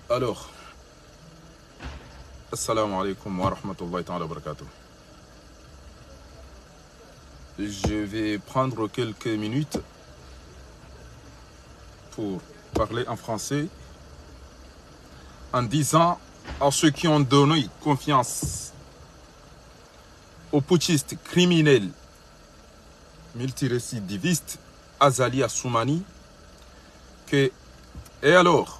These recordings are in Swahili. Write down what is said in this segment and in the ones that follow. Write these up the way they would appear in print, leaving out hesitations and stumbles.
Alors, assalamu alaikum wa rahmatullahi wa barakatuh. Je vais prendre quelques minutes pour parler en français en disant à ceux qui ont donné confiance aux putschistes criminels multirécidivistes Azali Assoumani que, et alors,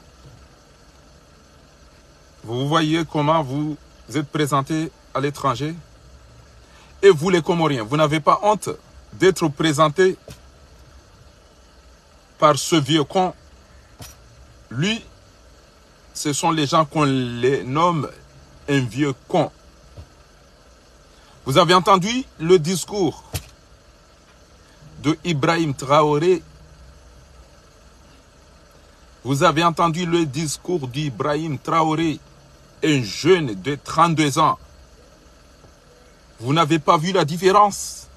vous voyez comment vous êtes présentés à l'étranger? Et vous les Comoriens, vous n'avez pas honte d'être présentés par ce vieux con? Lui, ce sont les gens qu'on les nomme un vieux con. Vous avez entendu le discours de Ibrahim Traoré? Vous avez entendu le discours d'Ibrahim Traoré, un jeune de 32 ans. Vous n'avez pas vu la différence?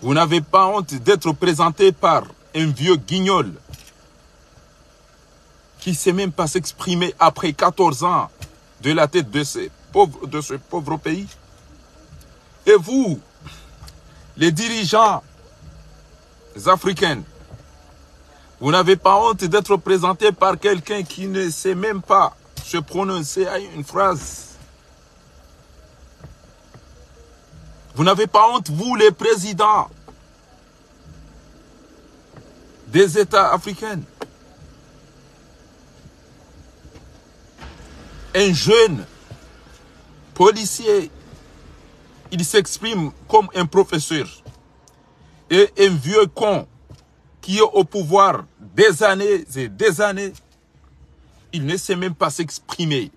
Vous n'avez pas honte d'être présenté par un vieux guignol qui ne sait même pas s'exprimer après 14 ans de la tête de ce pauvre pays? Et vous, les dirigeants africains, vous n'avez pas honte d'être présenté par quelqu'un qui ne sait même pas se prononcer à une phrase? Vous n'avez pas honte, vous les présidents des États africains? Un jeune policier, il s'exprime comme un professeur. Et un vieux con qui est au pouvoir des années et des années, il ne sait même pas s'exprimer.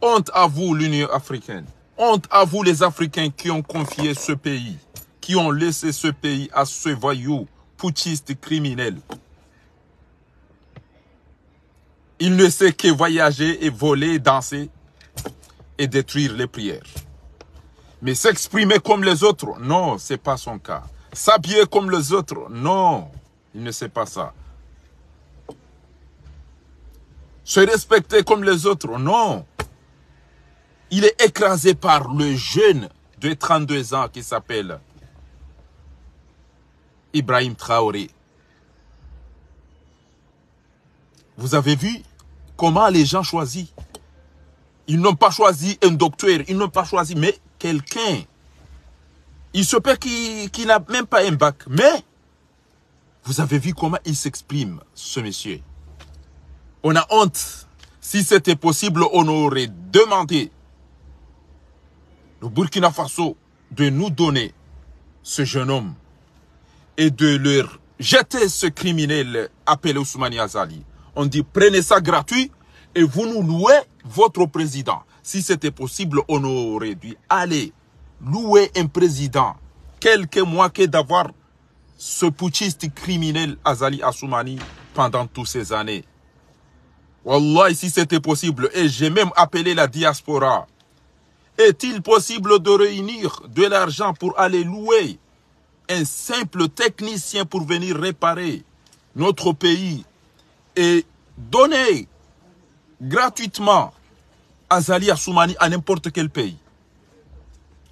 Honte à vous, l'Union africaine. Honte à vous, les Africains qui ont confié ce pays, qui ont laissé ce pays à ce voyou putschiste criminel. Il ne sait que voyager et voler, danser et détruire les prières. Mais s'exprimer comme les autres, non, ce n'est pas son cas. S'habiller comme les autres, non, il ne sait pas ça. Se respecter comme les autres, non. Il est écrasé par le jeune de 32 ans qui s'appelle Ibrahim Traoré. Vous avez vu comment les gens choisissent? Ils n'ont pas choisi un docteur, ils n'ont pas choisi, mais quelqu'un. Il se peut qu'il n'a même pas un bac, mais vous avez vu comment il s'exprime, ce monsieur. On a honte. Si c'était possible, on aurait demandé au Burkina Faso de nous donner ce jeune homme et de leur jeter ce criminel appelé Assoumani Azali. On dit prenez ça gratuit et vous nous louez votre président. Si c'était possible, on aurait dû aller louer un président quelques mois que d'avoir ce putschiste criminel Azali Assoumani pendant toutes ces années. Wallah, si c'était possible, et j'ai même appelé la diaspora, est-il possible de réunir de l'argent pour aller louer un simple technicien pour venir réparer notre pays et donner gratuitement Azali Assoumani à n'importe quel pays?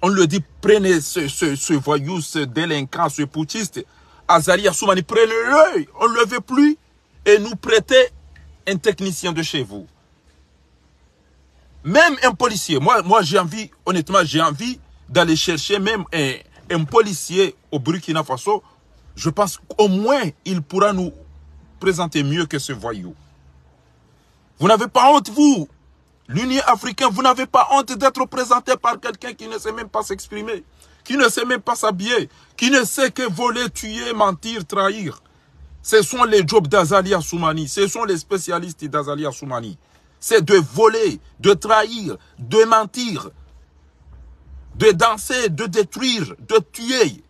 On le dit, prenez ce voyou, ce délinquant, ce putschiste, Azali Assoumani, prenez-le, on ne le veut plus, et nous prêtez un technicien de chez vous. Même un policier, moi j'ai envie, honnêtement, j'ai envie d'aller chercher même un policier au Burkina Faso. Je pense qu'au moins, il pourra nous présenter mieux que ce voyou. Vous n'avez pas honte, vous, l'Union africaine, vous n'avez pas honte d'être présenté par quelqu'un qui ne sait même pas s'exprimer, qui ne sait même pas s'habiller, qui ne sait que voler, tuer, mentir, trahir. Ce sont les jobs d'Azali Assoumani, ce sont les spécialistes d'Azali Assoumani. C'est de voler, de trahir, de mentir, de danser, de détruire, de tuer.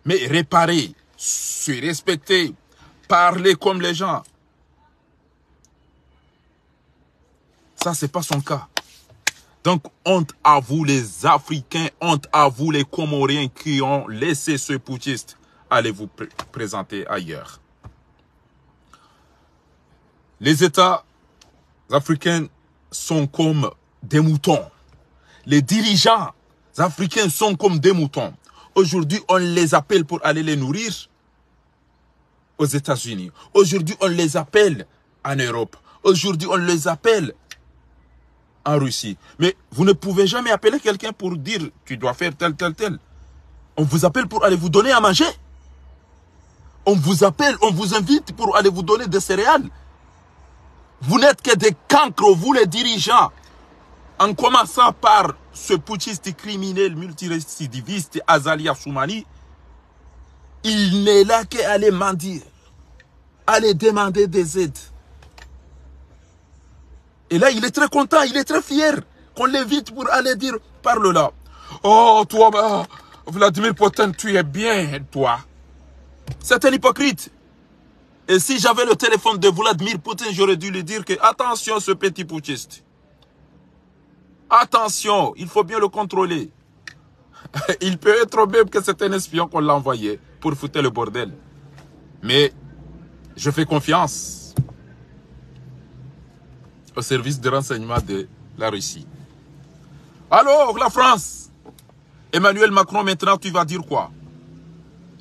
Mais réparer, se respecter, parler comme les gens. Ça, ce n'est pas son cas. Donc, honte à vous les Africains, honte à vous les Comoriens qui ont laissé ce putschiste. Allez vous présenter ailleurs. Les États africains sont comme des moutons. Les dirigeants africains sont comme des moutons. Aujourd'hui, on les appelle pour aller les nourrir aux États-Unis. Aujourd'hui, on les appelle en Europe. Aujourd'hui, on les appelle en Russie. Mais vous ne pouvez jamais appeler quelqu'un pour dire « tu dois faire tel, tel, tel ». On vous appelle pour aller vous donner à manger. On vous appelle, on vous invite pour aller vous donner des céréales. Vous n'êtes que des cancres, vous les dirigeants. En commençant par ce putschiste criminel multirécidiviste Azali Assoumani, il n'est là qu'à aller mendier, aller demander des aides. Et là, il est très content, il est très fier qu'on l'invite pour aller dire, parle là. Oh, toi, bah, Vladimir Poutine, tu es bien, toi. C'est un hypocrite. Et si j'avais le téléphone de Vladimir Poutine, j'aurais dû lui dire que, attention, ce petit putschiste. Attention, il faut bien le contrôler. Il peut être même que c'est un espion qu'on l'a envoyé pour foutre le bordel. Mais je fais confiance au service de renseignement de la Russie. Alors, la France, Emmanuel Macron, maintenant, tu vas dire quoi?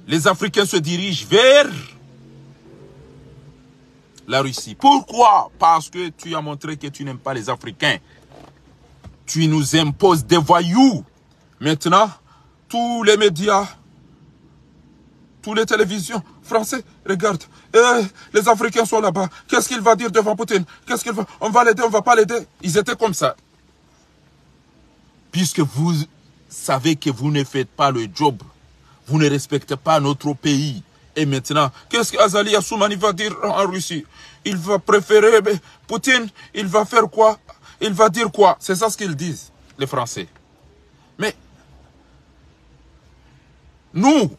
Les Africains se dirigent vers la Russie. Pourquoi? Parce que tu as montré que tu n'aimes pas les Africains. Tu nous imposes des voyous. Maintenant, tous les médias, toutes les télévisions français, regarde, les Africains sont là-bas. Qu'est-ce qu'il va dire devant Poutine? Qu'est-ce qu'il va? On va l'aider, on va pas l'aider. Ils étaient comme ça. Puisque vous savez que vous ne faites pas le job. Vous ne respectez pas notre pays. Et maintenant, qu'est-ce qu'Azali Assoumani va dire en Russie? Il va préférer Poutine, il va faire quoi? Il va dire quoi? C'est ça ce qu'ils disent, les Français. Mais nous,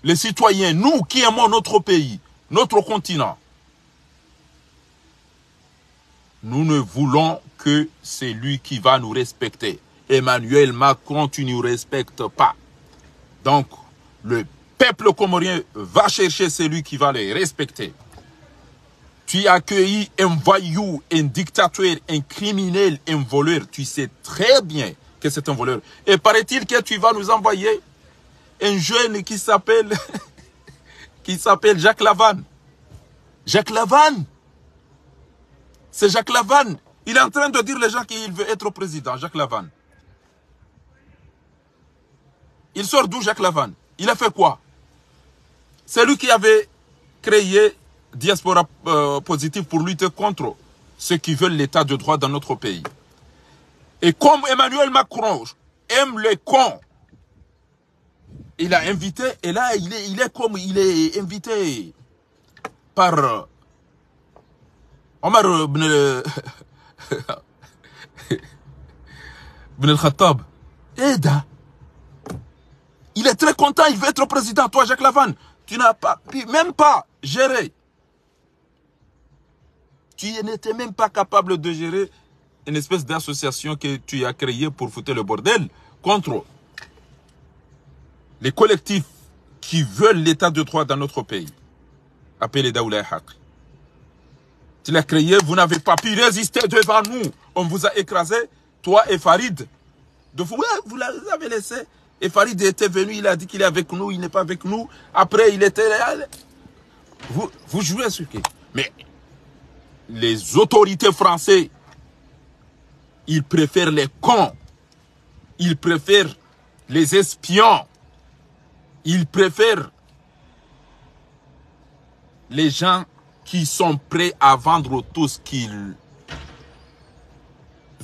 les citoyens, nous qui aimons notre pays, notre continent, nous ne voulons que celui qui va nous respecter. Emmanuel Macron, tu ne nous respectes pas. Donc, le peuple comorien va chercher celui qui va les respecter. Tu as accueilli un voyou, un dictateur, un criminel, un voleur. Tu sais très bien que c'est un voleur. Et paraît-il que tu vas nous envoyer un jeune qui s'appelle Jacques Lavanne. Jacques Lavanne. C'est Jacques Lavanne. Il est en train de dire aux gens qu'il veut être président, Jacques Lavanne. Il sort d'où Jacques Lavanne? Il a fait quoi? C'est lui qui avait créé Diaspora Positive pour lutter contre ceux qui veulent l'état de droit dans notre pays. Et comme Emmanuel Macron aime les cons, il a invité, et là il est invité par Omar Ben el-Khattab. Eda. Il est très content, il veut être président. Toi, Jacques Lavanne, tu n'as pas pu, même pas gérer. Tu n'étais même pas capable de gérer une espèce d'association que tu as créée pour foutre le bordel contre les collectifs qui veulent l'état de droit dans notre pays. Appelé Daoula Haq. Tu l'as créé, vous n'avez pas pu résister devant nous. On vous a écrasé, toi et Farid. Vous l'avez laissé. Et Farid était venu, il a dit qu'il est avec nous, il n'est pas avec nous. Après, il était là. Vous jouez sur qui? Mais les autorités françaises, ils préfèrent les cons. Ils préfèrent les espions. Ils préfèrent les gens qui sont prêts à vendre tout ce qu'ils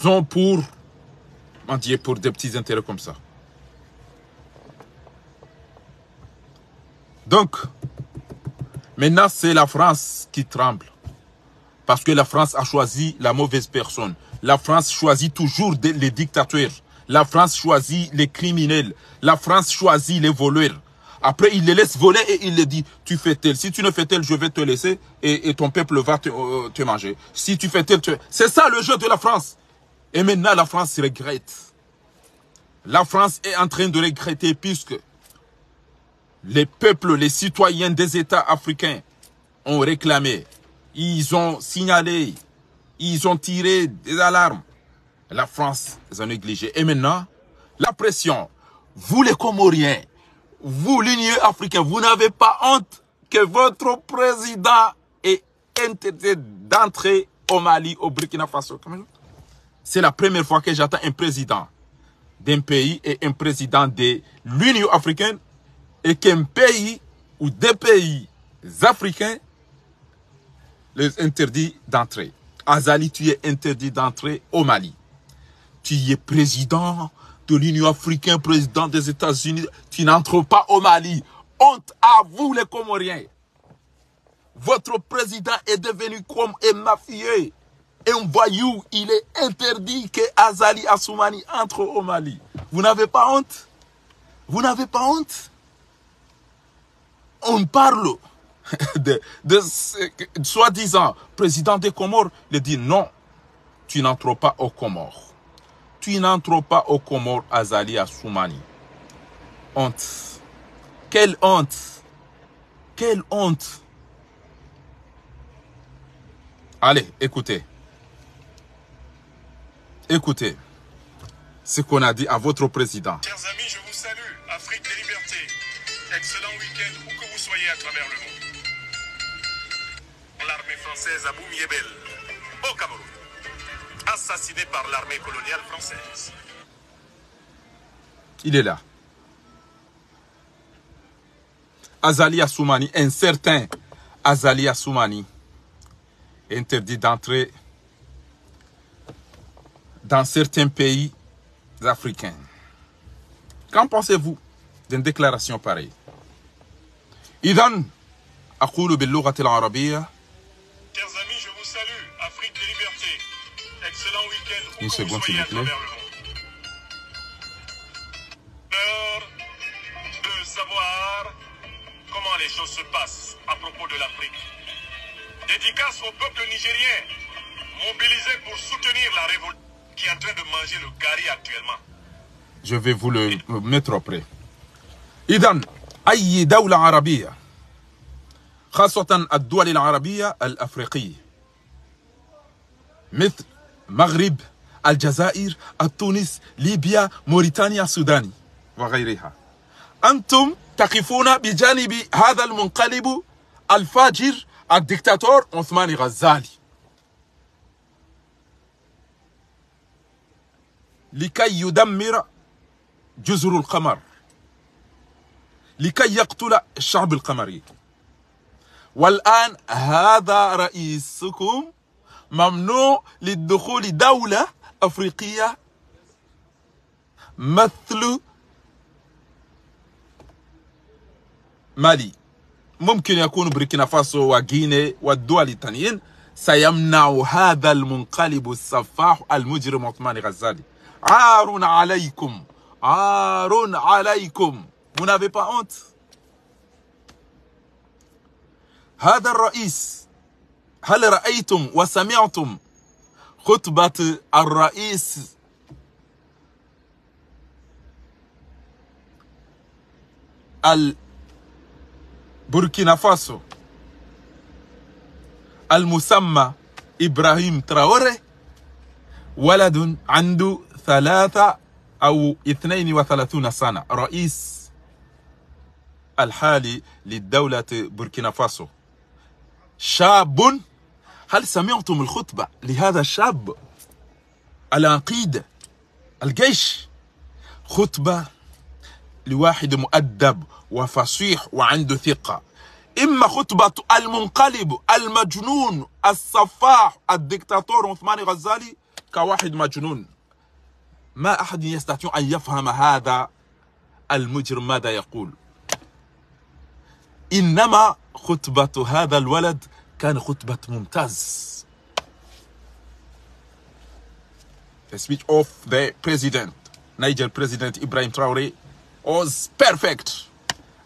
ont pour des petits intérêts comme ça. Donc, maintenant, c'est la France qui tremble. Parce que la France a choisi la mauvaise personne. La France choisit toujours les dictateurs. La France choisit les criminels. La France choisit les voleurs. Après, il les laisse voler et il les dit, tu fais tel. Si tu ne fais tel, je vais te laisser et ton peuple va te manger. Si tu fais tel, c'est ça le jeu de la France. Et maintenant, la France regrette. La France est en train de regretter puisque les peuples, les citoyens des États africains ont réclamé Ils ont signalé, ils ont tiré des alarmes. La France les a négligés. Et maintenant, la pression. Vous les Comoriens, vous l'Union africaine, vous n'avez pas honte que votre président est interdit d'entrer au Mali, au Burkina Faso. C'est la première fois que j'attends un président d'un pays et un président de l'Union africaine et qu'un pays ou des pays africains les interdit d'entrer. Azali, tu es interdit d'entrer au Mali. Tu es président de l'Union africaine, président des États-Unis. Tu n'entres pas au Mali. Honte à vous les Comoriens. Votre président est devenu comme un mafieux, un voyou. Il est interdit que Azali Assoumani entre au Mali. Vous n'avez pas honte? Vous n'avez pas honte? On parle de soi-disant président des Comores. Il dit non, tu n'entres pas aux Comores. Tu n'entres pas aux Comores, Azali Assoumani. Honte. Quelle honte. Quelle honte. Allez, écoutez. Écoutez ce qu'on a dit à votre président. Chers amis, je vous salue. Afrique des libertés. Excellent week-end où que vous soyez à travers le monde. L'armée française Abou Miebel, au Cameroun, assassiné par l'armée coloniale française. Il est là. Azali Assoumani, un certain Azali Assoumani, interdit d'entrer dans certains pays africains. Qu'en pensez-vous d'une déclaration pareille? إذن أقول باللغة العربية. Chers amis, je vous salue. Afrique des libertés. Excellent week-end où Une que seconde, vous soyez à s'il vous plaît. travers le monde. L'heure de savoir comment les choses se passent à propos de l'Afrique. Dédicace au peuple nigérien, mobilisé pour soutenir la révolution qui est en train de manger le gari actuellement. Je vais vous le mettre auprès. إذن أي دولة عربية خاصة الدول العربية الأفريقية مثل المغرب، الجزائر، تونس، ليبيا، موريتانيا، السودان وغيرها، أنتم تقفون بجانب هذا المنقلب الفاجر الدكتاتور عثمان غزالي لكي يدمر جزر القمر، لكي يقتل الشعب القمري. والآن هذا رئيسكم ممنوع للدخول دولة أفريقية مثل مالي، ممكن يكون بوركينا فاسو وغيني والدول التانيين، سيمنع هذا المنقلب السفاح المجرم عثمان غزالي. عار عليكم، عار عليكم. Vous n'avez pas honte. هذا الرئيس، هل رأيتم وسمعتم خطبة الرئيس البوركينا فاسو المسمى إبراهيم تراوري؟ ولد عنده 3 أو 32 سنة، رئيس الحالي للدولة بوركينا فاسو، شاب. هل سمعتم الخطبة لهذا الشاب العقيد الجيش؟ خطبة لواحد مؤدب وفصيح وعنده ثقة. إما خطبة المنقلب المجنون السفاح الدكتاتور عثمان غزالي كواحد مجنون. ما أحد يستطيع أن يفهم هذا المجرم ماذا يقول. إنما خطبة هذا الولد كان خطبة ممتاز. The speech of the president, Niger President Ibrahim Traoré, was perfect.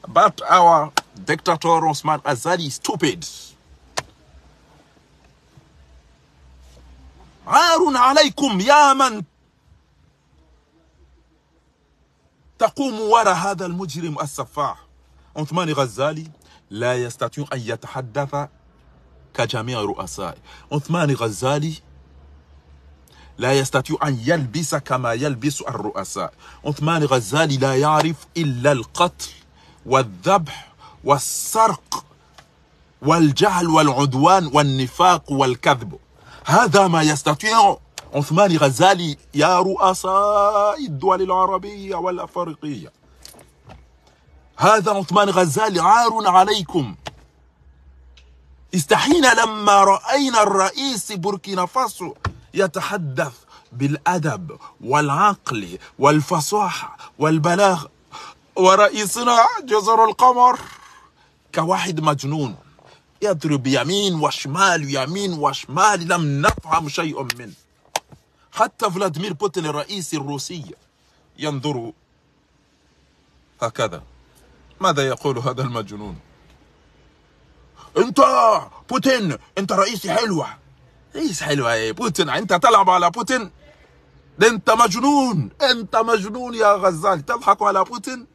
But our dictator Osman Azali is stupid. عار عليكم يا من تقوم وراء هذا المجرم السفاح. عثمان غزالي لا يستطيع أن يتحدث كجميع رؤساء. عثمان غزالي لا يستطيع أن يلبس كما يلبس الرؤساء. عثمان غزالي لا يعرف إلا القتل والذبح والسرق والجهل والعدوان والنفاق والكذب. هذا ما يستطيع عثمان غزالي يا رؤساء الدول العربية والأفريقية. هذا عثمان غزالي عار عليكم. استحينا لما رأينا الرئيس بوركينا فاسو يتحدث بالأدب والعقل والفصاحة والبلاغة، ورئيسنا جزر القمر كواحد مجنون يضرب يمين وشمال يمين وشمال، لم نفهم شيء منه. حتى فلاديمير بوتين الرئيس الروسي ينظر هكذا. ماذا يقول هذا المجنون؟ انت بوتين انت رئيسي حلوة. رئيس حلوة يا بوتين؟ انت تلعب على بوتين؟ ده انت مجنون، انت مجنون يا غزالي، تضحك على بوتين.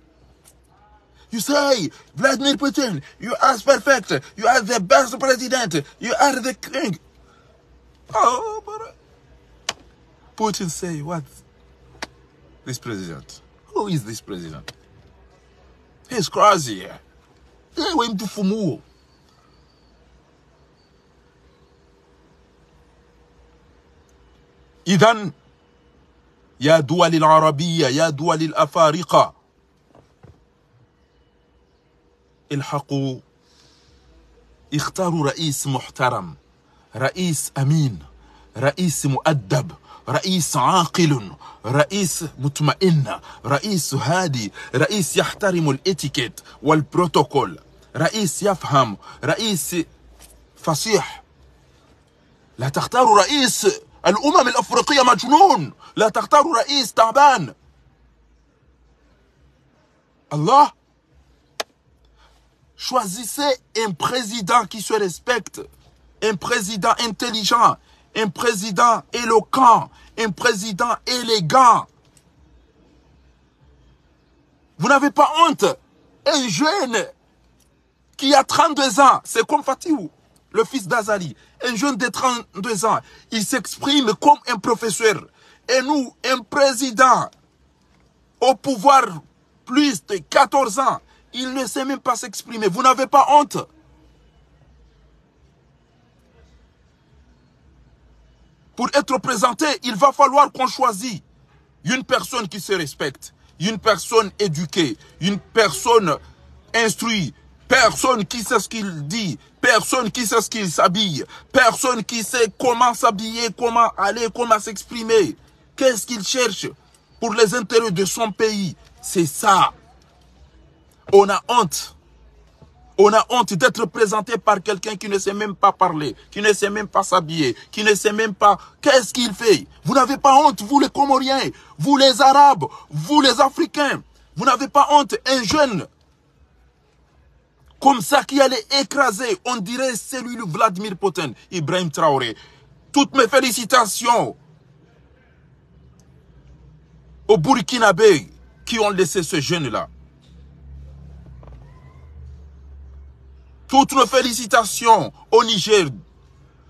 You say, Vladimir Putin, you are perfect, you are the best president, you are the king. Oh, but Putin say, what? This president? Who is this president? He's crazy. He went to Fumu. إذن يا دول العربية، يا دول الأفارقة، الحقوا اختاروا رئيس محترم، رئيس أمين، رئيس مؤدب، رئيس عاقل، رئيس مطمئن، رئيس هادي، رئيس يحترم الاتيكيت والبروتوكول، رئيس يفهم، رئيس فصيح. لا تختاروا رئيس الأمم الأفريقية مجنون، لا تختاروا رئيس تعبان. الله. Choisissez un président qui se respecte, un président intelligent, un président éloquent, un président élégant. Vous n'avez pas honte. Un jeune qui a 32 ans, c'est comme Fatiou, le fils d'Azali. Un jeune de 32 ans, il s'exprime comme un professeur. Et nous, un président au pouvoir plus de 14 ans, il ne sait même pas s'exprimer. Vous n'avez pas honte. Pour être présenté, il va falloir qu'on choisisse une personne qui se respecte, une personne éduquée, une personne instruite, personne qui sait ce qu'il dit, personne qui sait ce qu'il s'habille, personne qui sait comment s'habiller, comment aller, comment s'exprimer, qu'est-ce qu'il cherche pour les intérêts de son pays. C'est ça. On a honte. On a honte d'être présenté par quelqu'un qui ne sait même pas parler, qui ne sait même pas s'habiller, qui ne sait même pas qu'est-ce qu'il fait. Vous n'avez pas honte, vous les Comoriens, vous les Arabes, vous les Africains. Vous n'avez pas honte. Un jeune comme ça qui allait écraser, on dirait celui de Vladimir Poutine, Ibrahim Traoré. Toutes mes félicitations aux Burkinabés qui ont laissé ce jeune-là. Toutes nos félicitations au Niger.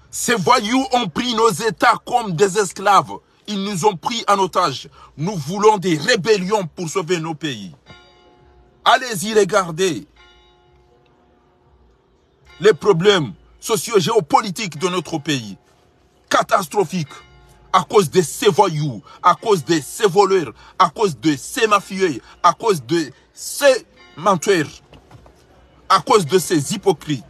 Ces voyous ont pris nos États comme des esclaves. Ils nous ont pris en otage. Nous voulons des rébellions pour sauver nos pays. Allez-y regarder les problèmes socio-géopolitiques de notre pays. Catastrophiques. À cause de ces voyous, à cause de ces voleurs, à cause de ces mafieux, à cause de ces menteurs, à cause de ces hypocrites.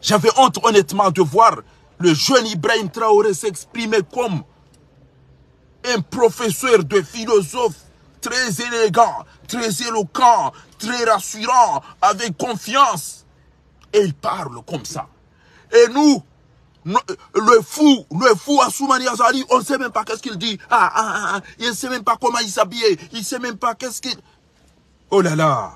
J'avais honte honnêtement de voir le jeune Ibrahim Traoré s'exprimer comme un professeur de philosophe très élégant, très éloquent, très rassurant, avec confiance. Et il parle comme ça. Et nous, le fou Assoumani Azali, on ne sait même pas qu'est-ce qu'il dit. Il ne sait même pas comment il s'habille. Il ne sait même pas qu'est-ce qu'il... Oh là là.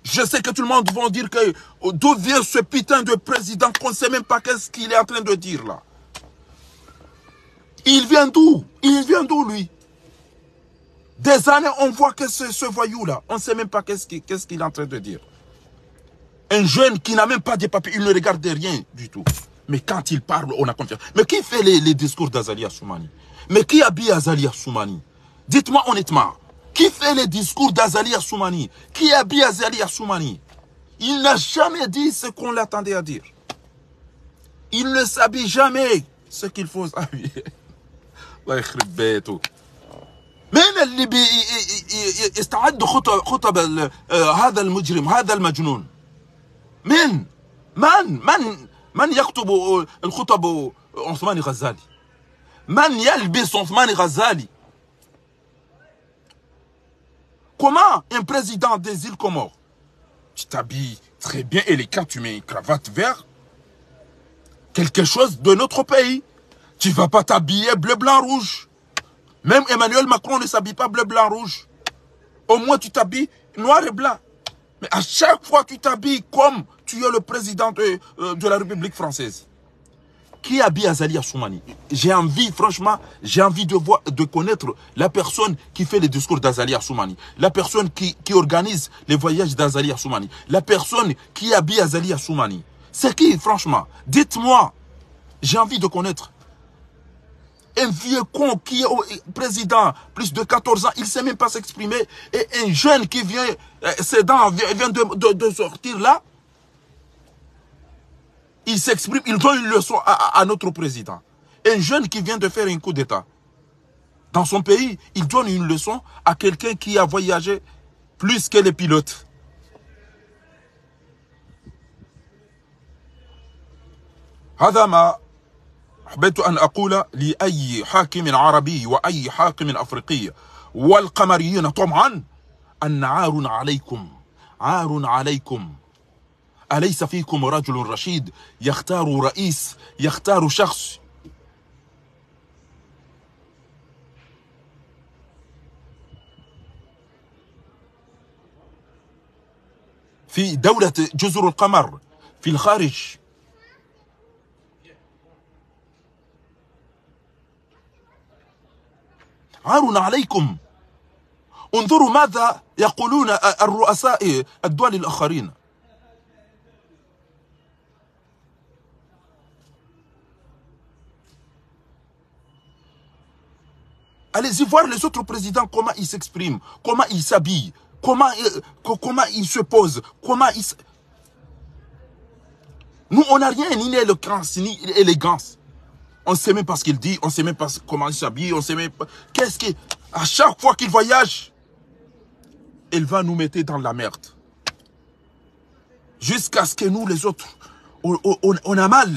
Je sais que tout le monde va dire que d'où vient ce putain de président qu'on ne sait même pas qu'est-ce qu'il est en train de dire là. Il vient d'où? Il vient d'où lui? Des années on voit que c'est ce voyou là. On ne sait même pas qu'est-ce qu'il est en train de dire. Un jeune qui n'a même pas de papiers, il ne regarde rien du tout. Mais quand il parle, on a confiance. Mais qui fait les discours d'Azali Assoumani? Mais qui habille Azali Assoumani? Dites-moi honnêtement, qui fait les discours d'Azali Assoumani? Qui habille Azali Assoumani? Il n'a jamais dit ce qu'on l'attendait à dire. Il ne s'habille jamais ce qu'il faut s'habiller. الله يخرب بيته. من اللي يستعد خطب هذا المجرم هذا المجنون؟ من يكتب الخطب عثمان غزالي؟ من يلبس عثمان غزالي؟ Comment un président des îles Comores, tu t'habilles très bien élégant, tu mets une cravate verte, quelque chose de notre pays. Tu ne vas pas t'habiller bleu, blanc, rouge. Même Emmanuel Macron ne s'habille pas bleu, blanc, rouge. Au moins tu t'habilles noir et blanc. Mais à chaque fois tu t'habilles comme tu es le président de la République française. Qui habille Azali Assoumani? J'ai envie, franchement, j'ai envie de connaître la personne qui fait les discours d'Azali Assoumani. La personne qui organise les voyages d'Azali Assoumani. La personne qui habille Azali Assoumani. C'est qui, franchement? Dites-moi. J'ai envie de connaître. Un vieux con qui est président, plus de 14 ans, il ne sait même pas s'exprimer. Et un jeune qui vient, ses dents vient de sortir là, il s'exprime, il donne une leçon à notre président. Un jeune qui vient de faire un coup d'État. Dans son pays, il donne une leçon à quelqu'un qui a voyagé plus que les pilotes. هذا ما حبيت أن أقول لأي حاكم عربي وأي حاكم أفريقي والقمريين طبعا أن عار عليكم، عار عليكم. أليس فيكم رجل رشيد يختار رئيس، يختار شخص في دولة جزر القمر في الخارج؟ عار عليكم. انظروا ماذا يقولون الرؤساء الدول الآخرين. Allez-y voir les autres présidents, comment ils s'expriment, comment ils s'habillent, comment ils se posent, comment ils... Nous, on n'a rien, ni éloquence, ni élégance. On ne sait même pas ce qu'il dit, on ne sait même pas comment il s'habille, on ne sait même pas... Qu'est-ce qu'il... À chaque fois qu'il voyage, il va nous mettre dans la merde. Jusqu'à ce que nous, les autres, on a mal.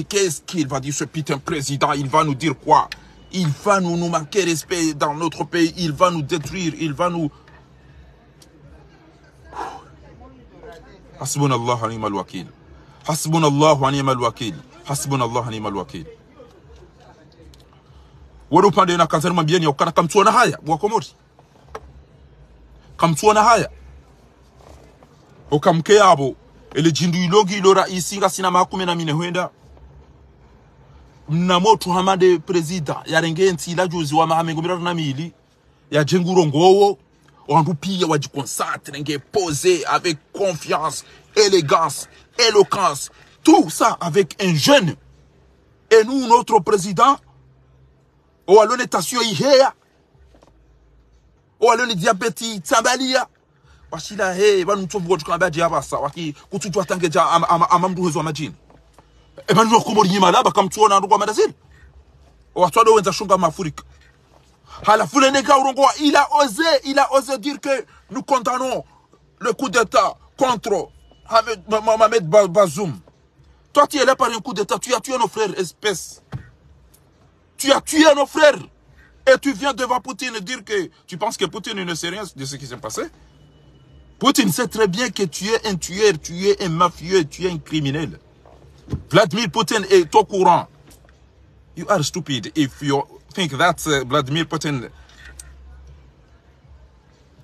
Qu'est-ce qu'il va dire, ce putain président? Il va nous dire quoi? Il va nous manquer respect dans notre pays. Il va nous détruire. Il va nous... Hasbunallah wa ni'mal wakil. Hasbunallah wa ni'mal wakil. Hasbunallah wa ni'mal wakil. Wadu pande na kanzani mambieni ya ukana kamtuona haya. Wakomori. Kamtuona haya. Okamke abo. Ele jindu ilogi ilora isinga sinama hakume na mine huenda. Mnamotu hamade prezida yarengenzi la juzi wa mahamengo miratu na mili ya jenguro ngowo wandupiya wajikonsatre nge poser avec confiance, élégance, éloquence, tout ça avec un jeune. Et nous, notre président, ou alone tension ihea, ou alone diabète tsambalia, washila he banu tsovu wajukamba diabasa waki kutujwa tangeja amamdu hezo majini. Emmanuel Komori malaba kamtuona ndoko madazili. Watwado wenza shunga mafurika. Halafule nega urongoa, il a osé dire que nous condamnons le coup d'état contre Mohamed Bazoum. Toi tu es là par un coup d'état, tu as tué nos frères espèces. Tu as tué nos frères. Et tu viens devant Poutine dire que tu penses que Poutine ne sait rien de ce qui s'est passé. Poutine sait très bien que tu es un tueur, tu es un mafieux, tu es un criminel. Vladimir Putin est au courant. You are stupid if you think that Vladimir Putin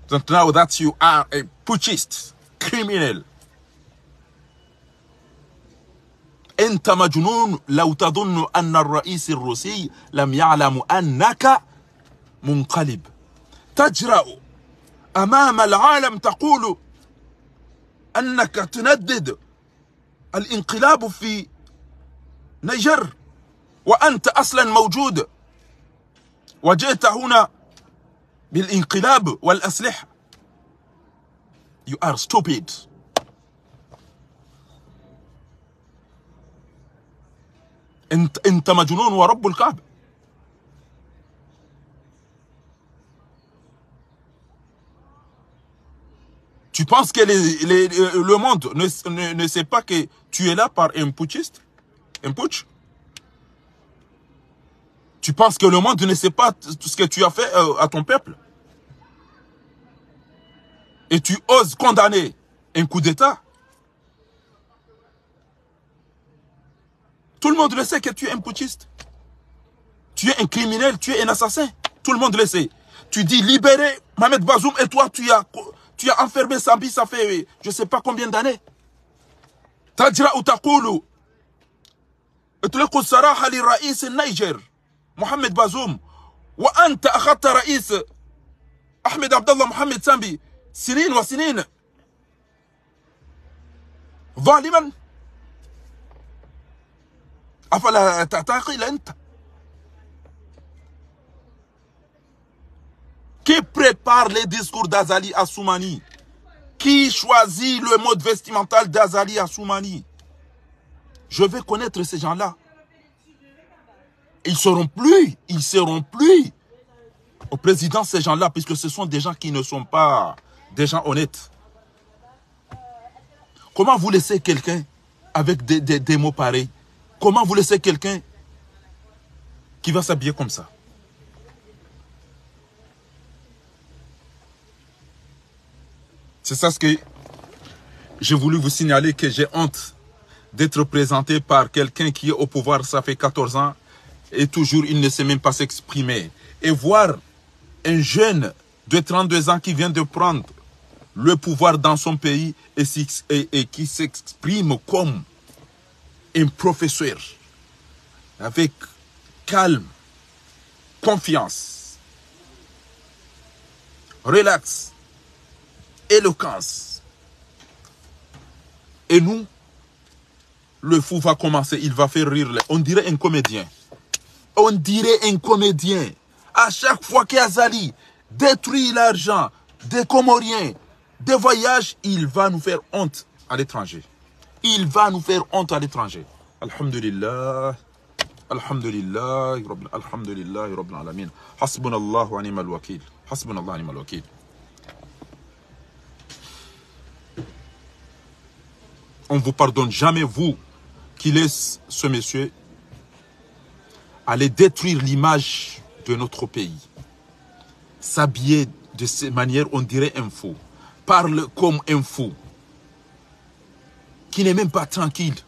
don't know that you are a putschist, criminal. أنت مجنون لو تظن أن الرئيس الروسي لم يعلم أنك منقلب. تجرأ أمام العالم تقول أنك تندد الانقلاب في نيجر وأنت أصلا موجود وجئت هنا بالانقلاب والأسلحة. You are stupid. أنت مجنون ورب الكعبة. Tu penses que le monde ne sait pas que tu es là par un putschiste? Un putsch? Tu penses que le monde ne sait pas tout ce que tu as fait à ton peuple? Et tu oses condamner un coup d'État? Tout le monde le sait que tu es un putschiste. Tu es un criminel, tu es un assassin. Tout le monde le sait. Tu dis libérer Mohamed Bazoum et toi tu as enfermé Sambi, ça fait je ne sais pas combien d'années. تجرأ تقول اطلقوا السراح لرئيس النيجر محمد بازوم وأنت أخذت رئيس أحمد عبد الله محمد سامبي سنين وسنين ظالما. أفلا تعتقل أنت؟ Qui prépare les discours d'Azali Assoumani? Qui choisit le mode vestimental d'Azali Assoumani? Je vais connaître ces gens-là. Ils seront plus au président, ces gens-là, puisque ce sont des gens qui ne sont pas des gens honnêtes. Comment vous laissez quelqu'un avec des mots pareils? Comment vous laissez quelqu'un qui va s'habiller comme ça? C'est ça ce que j'ai voulu vous signaler, que j'ai honte d'être présenté par quelqu'un qui est au pouvoir, ça fait 14 ans, et toujours il ne sait même pas s'exprimer. Et voir un jeune de 32 ans qui vient de prendre le pouvoir dans son pays et qui s'exprime comme un professeur, avec calme, confiance, relax, éloquence. Et nous, le fou va commencer, il va faire rire. On dirait un comédien. On dirait un comédien. À chaque fois qu'Azali détruit l'argent des Comoriens, des voyages, il va nous faire honte à l'étranger. Il va nous faire honte à l'étranger. Alhamdulillah. Alhamdulillah. Alhamdulillah. Rabbil alamin. Hasbunallah wa ni'mal wakil. Hasbunallah wa ni'mal wakil. On ne vous pardonne jamais, vous, qui laissez ce monsieur aller détruire l'image de notre pays. S'habiller de cette manière, on dirait un fou. Parle comme un fou. Qui n'est même pas tranquille.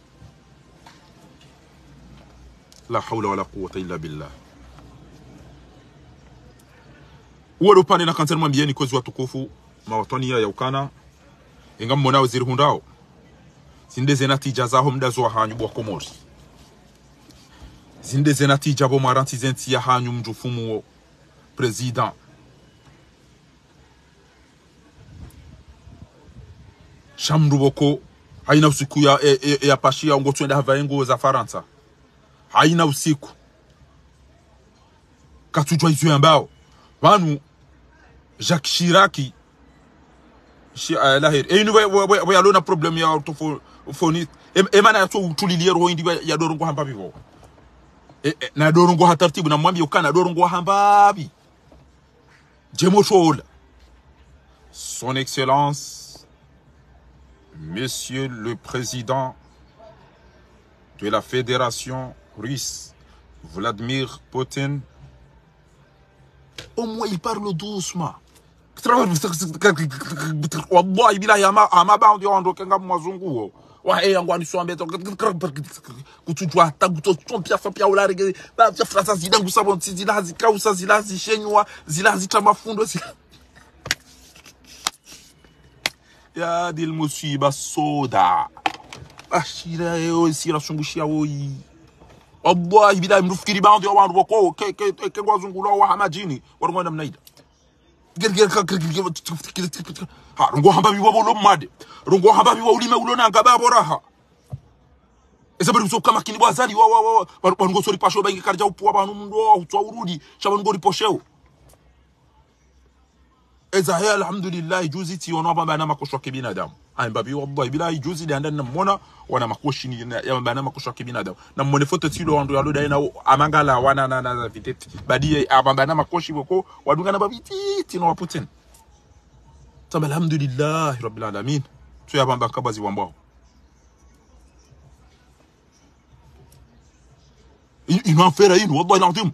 La hawla wa la quwwata illa billah. Uwe upande na kansel mwambieni kozi watukufu mawatoni ya ukana ingam mona waziri hundao zinde zenatija zaho mdazo wa hanyu bwa Komori zinde zenatija bo maranti zenti ya hanyu mjufumu president shamru boko haina usiku ya pashia ngo twenda havaengo za Faransa haina usiku katujwa izo ambao wanu Jacques Chirac lahir e nous we alona problème ya orthophonie e mana so tuliliero ho indi ya dorongo hamba bivo na dorongo hatartibu na mwambi ukana dorongo hamba bi jemo shola. Son Excellence Monsieur le Président de la Fédération russe Vladimir Poutine, au moins il parle doucement. Wallahi bila ya amaba ndio ondoke ngam mwazungu wa yangu aniswambia kutujwa taguto chompia fapia ularege ba frasa zidangu sabon zilazi kausa zilazi shenywa zilazi tamafundo ya dil musiba soda ashira yo sira sungushia woi wallahi bila mrufikiri ba ndio wandu boko ke ngwazungu lo wa hamajini warungwa namnaida ha rongo hamba biwa bolo made rongo hamba biwa ulime ulona ngaba boraha ezabari usoka makini bwazali wa bango sori pasho bangi karja upwa banu ndo utwa urudi shabango ngori posheo eza he alhamdulillah juzi ti ono bana makosho ke binadamu ambabi wallahi bila juzi ndanda namona wana makoshi ni ya bana makosho ke binadamu na mone foto ti lo ando yalo daina amangala wana na vitete badi abana makoshi boko wadunga na babiti ti no Putin tamba alhamdulillah rabbil alamin tu ya bamba kabazi wambao inafera ino wallahi alazim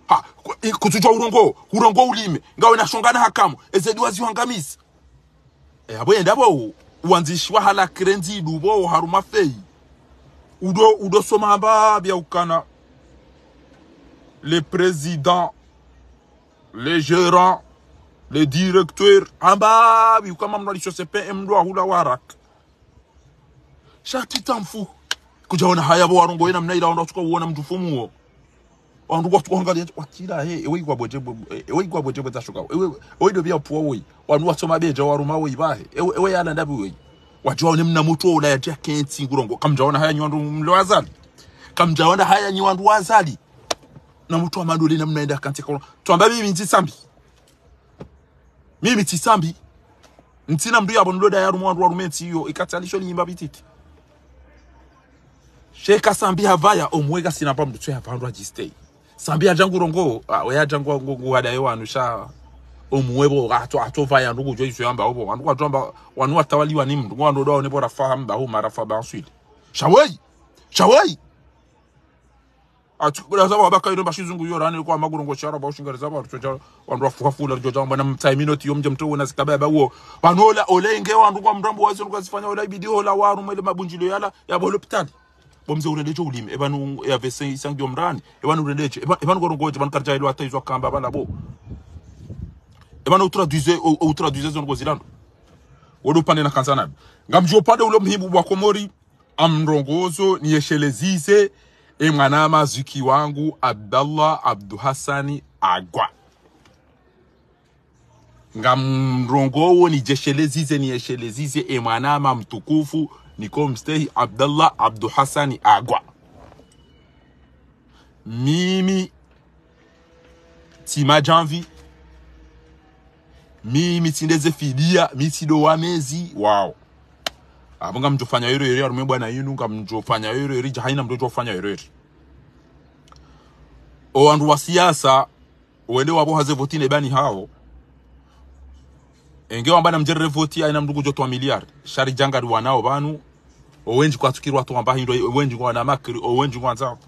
ha kutujwa urongo ulime ngawe nashongana hakamu ezedwa ziwangamisi abo endabo uanzishwa hala krenzi dubo haruma fei udo somamba bya ukana les présidents les gérants les directeurs amba bi kama mnali chosepe mdo hula warak shati tamfu kujaona haya bo warongo ina mnaida ndo tukaona mtufumu wandu watu angalia watira ewe igwa boje bwezashuka ewe do bya puwa we wandu wasoma beje waruma we bahe ewe yana ndabi we wajone mna mutu ola ya jakenti ngurongo kamjaona haya nyandu mlowazali kamjaona haya nyandu wazali na mutu amadole na mnaenda kanti kwa tuamba mimi ntisambi ntina mdu yabo nloda ya rumu warumenti hiyo ikatalisho limba bititi sheka sambi havaya omwega sinapa mdu twe hapandu ajistay sambi ajangu rongo oya jangu ngo hadayo wanusha omwebo ato vaya ndugu jo iso yamba obo wandu kwatamba wanu watawaliwa ni mdu ngwando do ne bora faham ba hu marafa ba ensuite shawai atukura zaba baka ino bashizungu yorane kwa magurongo chara ba ushingara zaba tuja wandu afufula jo jamba na mtaiminoti yomje mto na sikababa wo banola olenge wandu kwa mrambo wazo ngazifanya ola bidio la waru mele mabunjilo yala ya bolopitani bomze urendeje ulime ebanu ya vese isangi omrani ebanu urendeje ebanu gorongoje ban karja ilo ataizwa kamba bala bo ebanu traduise zongo zilando wodo pande na kansana ngamjo pande ulo mhibu wa komori amrongozo niyeshelezize mwana mazuki wangu Abdallah Abduhassani Agwa ngamrongowo niyeshelezize mwana mtukufu niko mstehi Abdallah Abduhassani Agwa mimi tima janvi mimi tindeze fidia mitido wamezi wow abonga mjofanya yero arume bwana yinu ngamjofanya yero haina mdojo ofanya yero o andu wa siasa wende wabo haze votine bani hao enge wambana mjere voti aina mdugu joto wa miliard shari janga wanao banu owenji kwa tukirwa to amba hindo owenji kwa na makri owenji kwa nzao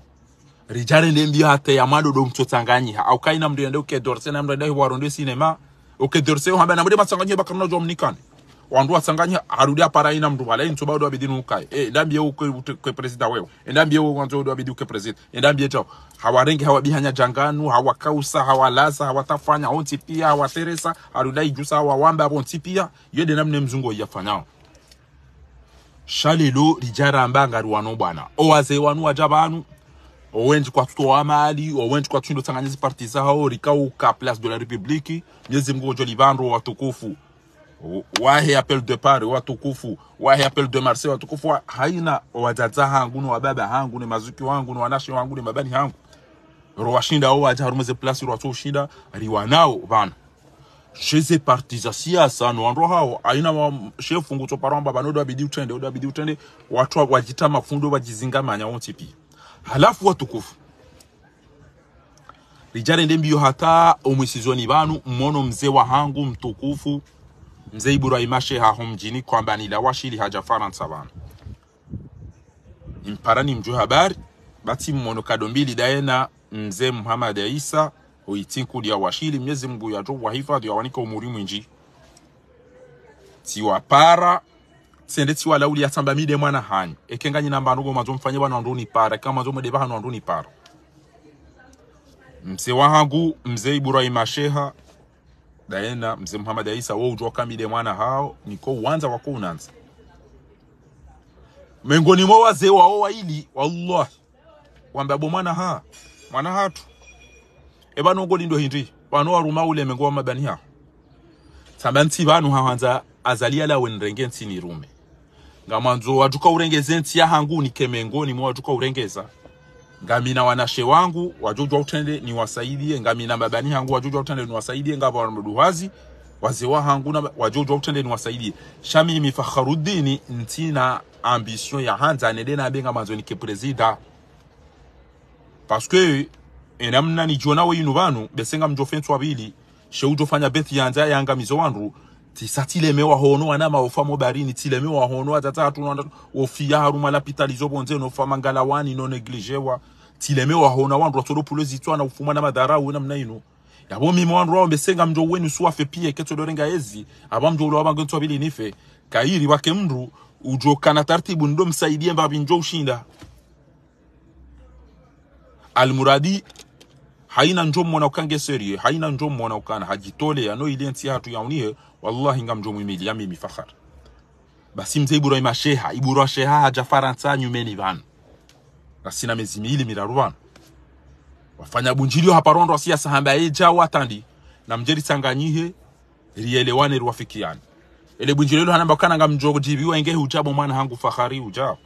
rijare ndembi hata ya mado do mtotanganyi au kaina mdende uke dorse na mdende waronde cinema uke dorse hamba na mdende matsanganye bakarno jo mnikane wandu watsanganya harudia para ina mdu wala into bado abidinu ukai ndambie uke president wewe ndambie wanzo do abidu uke president ndambie to hawarengi hawabihanya janganu hawakausa hawalaza hawatafanya onti pia hawateresa harudai jusa hawamba onti pia yede namne mzungo yafanyao shalelo rijara mbanga ruwano bwana owaze wanu wajabanu owenji kwa tuto amali owenji kwa tundo tanganyezi partiza hao rikau ka place de la République nyezi mgojo libando watukufu wahe appel de Paris watukufu wahe appel de Marseille watukufu haina wajaza hangu no wababa hangu ne mazuki wangu no wanashi wangu ne mabani hangu rowashinda o waja harumeze place ro shinda riwanao bana chez partiza siasa no ando hao aina chef nguto paramba banodo abidi utende watu wajita mafundo bajizingamanya ontipi halafu watukufu rijare ndembiyo hata omwisizoni banu mmono mzee wa hangu mtukufu mzee Ibrahim Sheha homjini kwamba ni la washili haja Faransa bana imparani mjo habari bati mmono kadombili daena mzee Muhammad Isa uitinku dia washili Mwenyezi Mungu ya jobu wa hifadhi ya wanika umuri mwinji tiwa para sende tiwa lauli ya tamba mide mwana hani ekenganyi namba nugo mazo mfanye wana ndoni para kama mazo mdeba hanu ndoni para mzee wahangu mzee Ibrahim Sheha daena mzee Muhammad Isa wao ujoka mide mwana hao niko uanza wako unanza mengoni mwa wazee wao waili wallahi wamba bo mwana hatu eba nongo lindo hindi bano waruma ule mengo mabani ha Sambanti vanu hawanza azalia la wenrenge ntini rume. Ngamanzo wajuka urengeze nti ya hangu ni kemengoni mwa wajuka urengeza. Ngamina wanashe wangu wajojo utende ni wasaidie. Ngamina mabani hangu wajojo utende ni wasaidie. Ngaba wanamuduhazi wazewa hangu na wajojo utende ni wasaidie. Shami Mifakharuddin ntina ambition ya hanza nedena benga manzo ni ke presida. Parce que enamna ni jona we inuvanu besenga mjofentu wabili sheujo fanya bethi yanza yanga mizowanru tisatile mewa hono wana maofamo barini tile mewa hono atata atu ofia haruma la pitalizo bonze no fama ngalawani no negligewa tile mewa hono wandu atoro pulozi twa na ufuma na madara wena mnaino yabo mimi wandu wao besenga mjo wenu suwa fe pie keto dorenga ezi abamjo ulo abangontu wabili nife kairi wake mru ujo kana tartibu ndo msaidie mbabi njo ushinda Almuradi haina njomo mwana ukange serie haina njomo mwana ukana hajitole ya no ilenti hatu yaunihe wallahi nga mjomo imili ya mimi fakhar basi mze iburo imasheha iburo sheha haja faransa nyumeni vanu nasina mezi miili miraruvan wafanya bunjilio hapa rondo siya sahamba eja watandi na mjeri sanganyihe rielewane ruwafikiani ele bunjilio hanamba ukana nga mjogo jibiwa inge hujabo mwana hangu fakhari hujabo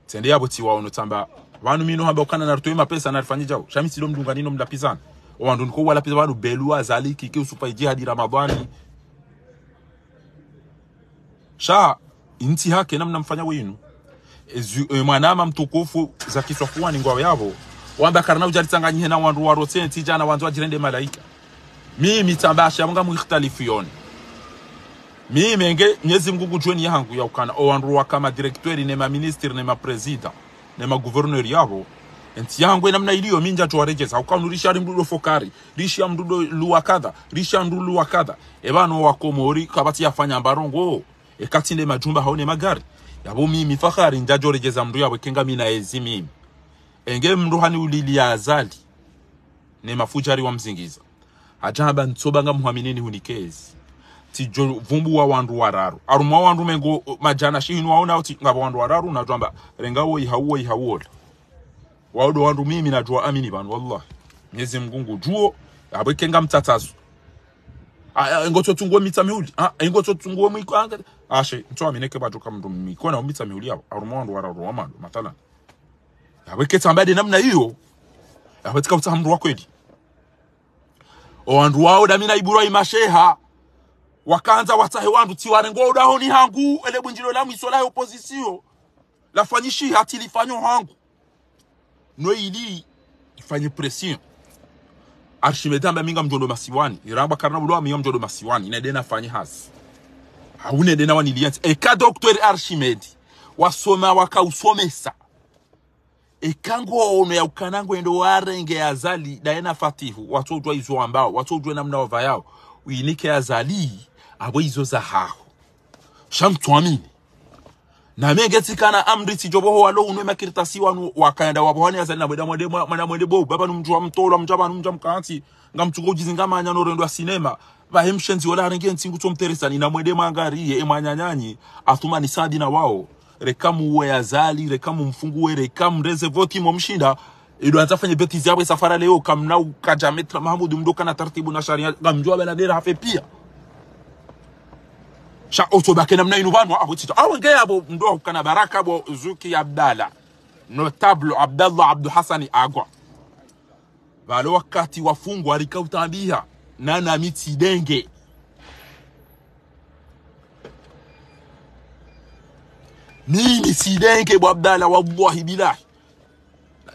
tende yabo tiwa ono tamba Vanu mino hamba ukana na rutuwe mapesa na rifanyi jao. Shami silo mdunga nino mdapizana. Wandu niko wala pisa vanu belua zali kike usupai jihadi Ramadhani. Sha, inti hake na mnamfanya winu. Mwanama mtukufu za kiswafuwa ni ngwawe yavo. Wamba karana ujalitanga nyihe na wandu warote ntija na wandu wajirende malaika. Mimi tambasha mga mwikhtalifiyoni. Mimi enge nyezi mgugu jueni yangu ya ukana. Wandu wakama direktori nema ministeri nema prezida. Nema gouverneur yabo enti yangu namna iliyo minja tuwarejeza ukanu rishari mdudo fokari risha mdudo luwakadha risha mdudo luwakadha ebano wakomori kabati yafanya mbarongo ekatinde majumba haone magari yabo mimi fakhari njajorejeza mdu yabo kenga mina ezi mimi enge mruhani ulili ya azali nema fujari wa mzingiza ajaba ntsobanga muhaminini hunikezi tijo vumbu wa wandu wararu aruma wandu mengo majana shihinu waona uti ngaba wandu wararu na jamba rengawo ihawola waudo wandu mimi na jua amini banu wallahi nyezi mgungu juo abekenga mtatazo ngoto tungwe mitamihuli ngoto tungwe mwiko anga ashe nto amineke bajoka mndu miko na mitamihuli yabo aruma wandu wararu wamando matala abeketa mbade namna hiyo abetika utamru wa kweli wandu wao damina iburo imasheha wakanza watahe wandu tiware ngoda honi hangu ele bunjilo la mwisola ya opozisio la fanyishi hati lifanyo hangu no ili ifanye pression Arshimedamba minga mjondo masiwani iramba karna bulo minga mjondo masiwani inedena fanyi hasi haune dena wanilianti eka doktor Arshimedi wasoma wakausomesa ekango ono ya ukanango endo warenge azali daena fatihu watu ujua izo ambao watu ujua namna wava yao uinike azali abo izo za hao shamtuamini na megeti kana amri tijoboho walo unwe makiritasi wanu wakanda wabohani azali na mwede bo baba numjua mtolo mjaba numjua mkanti nga mchungo jizingama anyano rendo wa sinema bahemshenzi wala renge ntingu tomteresani na mwede mangari emanyanyanyi atuma ni sadi na wao rekamu uwe azali rekamu mfunguwe rekamu reze voti momshinda ido atafanya beti ziawe safara leo kamna ukajametra Mahamudu mdoka na tartibu na sharia gamjua benadera hafe pia sha otobake namna inuvanu abo tito awenge abo ndo kana baraka abo Zuki Abdalla notable Abdallah Abdu Hassani agwa balo wakati wafungwa alikautabia nana miti denge mimi sidenge bu Abdalla wallahi billahi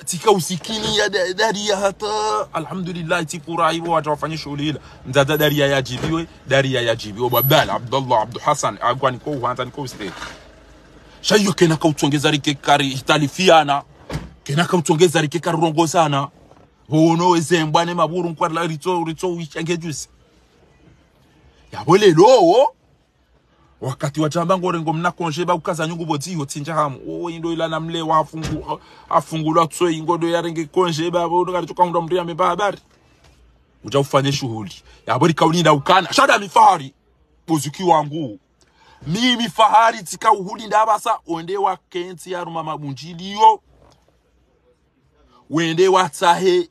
tika usikini ya daria hata alhamdulillah tikurahi watu wafanye shughuli hila mzada daria yajibiwe babala Abdullah Abdu Hassan agwa niko uhanza niko usite shayo kena kautongeza rike kari hitalifiana kena kautongeza rike kari rongozana hono ezembane maburu kwa la rito wichangejusi ya bole lowo wakati wachamba ngorengo mna konjeba ukaza nyungu bodziho tinja hamu indo ila namle afungula tso ingodo yarenge konjeba bono kali tokaunda mria meba habari uja ufanye shughuli ya bori kaulinda ukana shada mifahari bozuki wangu mimi fahari tika uhuli ndabasa onde wa kenti ya ruma mabunjilio wende watahe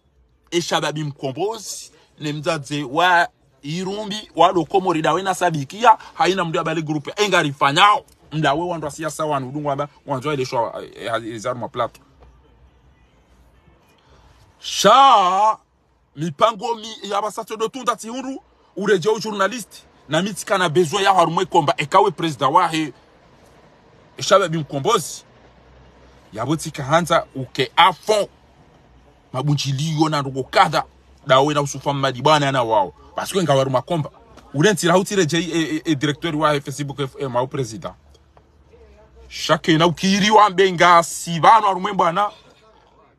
eshababi mkombozi nemzaze wa irumbi walo Komori dawe na sabikia haina mndu abale groupe engari fanyao mdawe wandu siasa wanu dungu aba wanzo ile show izarmu ma plateau sha mipango mi yabasato do tunda tihundu ureje o journaliste na mitika na besoin ya harumwe komba ekawe president wahe eshabe bimkombozi yabotika hanza uke afon mabunjiliyo na ndugo kada dawe na usufa madi bwana na wao parce que ngawaru makomba urentira hutire je directeur wa Facebook ma president chaque na ukiri wa mbenga sibano arumwe bwana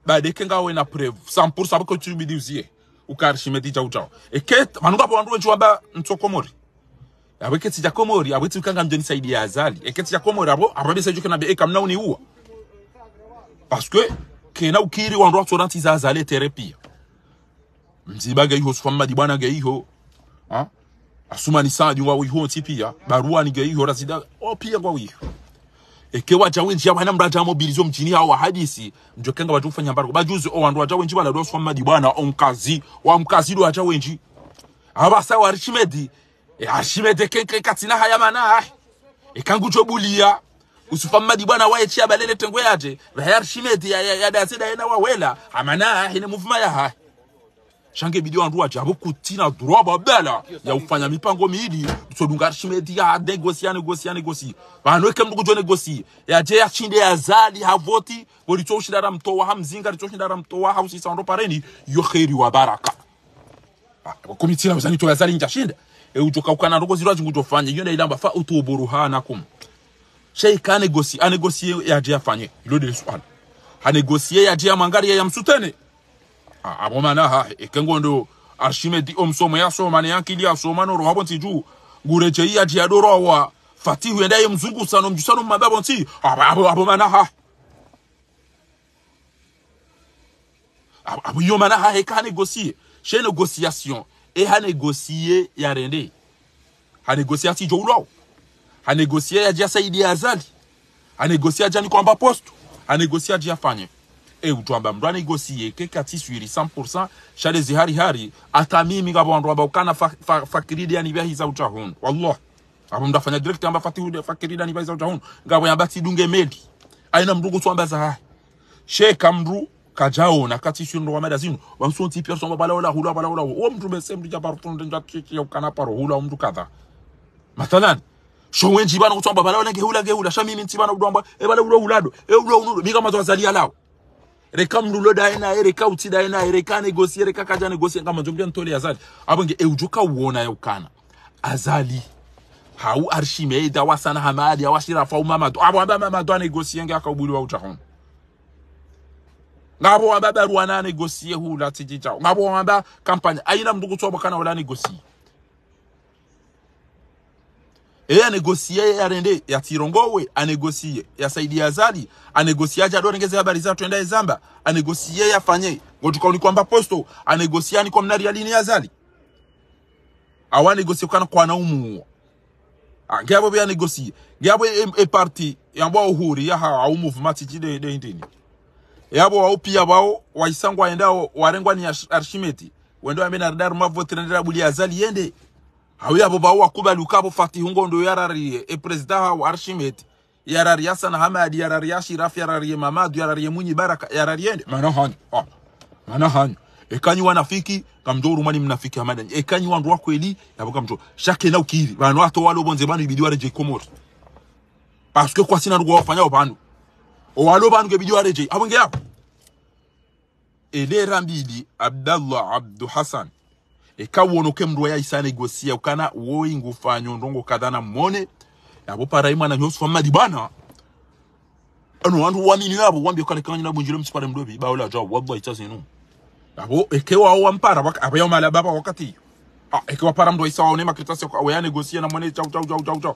badeke ngawe na preuve 100% bako tubidiuzie ukarshimedi chao eket manuka po andu nchwamba ntsokomori abeketi ya Komori abeti ukanga mjeni saidi ya azali eketi ya Komori ababe sejuke na be kamna uni huwa parce que kena ukiri wandu watu za azali therapy mzibaga hiyo sufama di bwana ga hiyo asuma ni saa diwa hiyo tipia barua ni ga hiyo rasida pia kwa hiyo ekewa chawenji abana mraja mobilizo mjini hawa hadisi mjokenga watu ufanya mbarako bajuzi wandu wachawenji bala do sufama di bwana onkazi wa mkazi do wachawenji abasa wa Archimedi Archimede kenke katina haya mana ekangucho bulia usufama di bwana wa echi abalele tengwe yaje ba Archimede ya dasida yana wawela amana hine muvuma ya shange bidio andu waje abokutina droba bela ya ufanya mipango miidi sodunga Archimede ya negosi bano ekemdu kujo negosi ya je ya chinde ya zali havoti boli choshindara mtowa hamzinga choshindara mtowa hausi sando pareni yo kheri wa baraka komitira uzani to ya zali njashinda ujoka ukana ndogo zirwaje ngutofanya yona ilamba fa utuburuhana kum sheikh anegosie yaje afanye ilo de swala anegosie yaje amangari ya msutene abo mana ekengondo Archimedi omsomo ya soma ne yankili ya soma no rohabo ntiju gureje yaje adoro wa fatihu endaye mzungu sano mjusano mababo nti abo mana abo yo mana eka negosie chez négociation et ha négocier ya rende ha négocier ati joulo ha négocier ya dia saidi ya azali ha négocier jani kwamba posto ha négocier dia fanye utwamba mndwa négocier keka tiswiri 100% shale zihari ata mimi ngabo ndo ukana fakiridi ya nivya hiza utahun wallah abo mndafanya direct amba fakiridi ya nivya hiza utahun ngabo yabati dunge medi aina mndugu twamba za sheka mru kajao na katishu ndo wameda zinu wamsonti pia somba bala hula o mtu mesemri ja parfum nja kiki ya ukana paro hula mtu kadha mathalan showenji bana kutomba bala gehula shamimi ntibana udwamba bala hulado unudo biga mazo azalia lao reka mrulo daina reka uti daina reka negosie reka kaja negosie kama njombia ntole azali abonge ujuka uona ya ukana azali hau Archimede wasana hamadi awashira fa umamado abo mamado negosie ngaka ubuli wa utahon ngabo wamba ruana negosie hula tijijao ngabo wamba kampanya aina mndugu toba kana wala negosie a negosie ya rende ya tirongowe a negosie ya saidi ya zali a negosie aja do ngeze habari za twenda ezamba a negosie ya fanye ngotuka uni kwamba posto a negosie ni kwa mnari ya lini ya zali awa negosie kana kwa naumu ngabo bya negosie ngabo parti yamba uhuri ya ha au movement tijide de intini yabo wa upia wao waisangwa endao warengwa ni Archimede wendo amena radar mavotre ndira buli azali yende hawe abo bawo akubali ukabo fatihu ngondo yarari president wa Archimede yarari Hassan Hamadi yarari Ashiraf yarari Mamadu yarari Munyi Baraka yarari yende mana hanyo ekanyi wanafiki kamjoro mani mnafiki Hamadi ekanyi wandu wako eli yabo kamjoro shake na ukiri bano ato walo bonze bano ibidiwa reje Komori parce que kwa sina rugo wafanya obanu walo banu ke bidiwa reje abonge yapo ele rambili Abdallah Abdu Hassan ekawono kemro ya isa negosia ukana woi ngufanyo ndongo kadana mone yabo para imana nyosu fama dibana anu wandu wamini yabo wambi kale kanyina bunjire msipare mdobi baola jaw wallahi tasinu yabo ekewa wampara abayo mala baba wakati ekewa para mdo isa waone makritasi kwa ya negosia na mone chau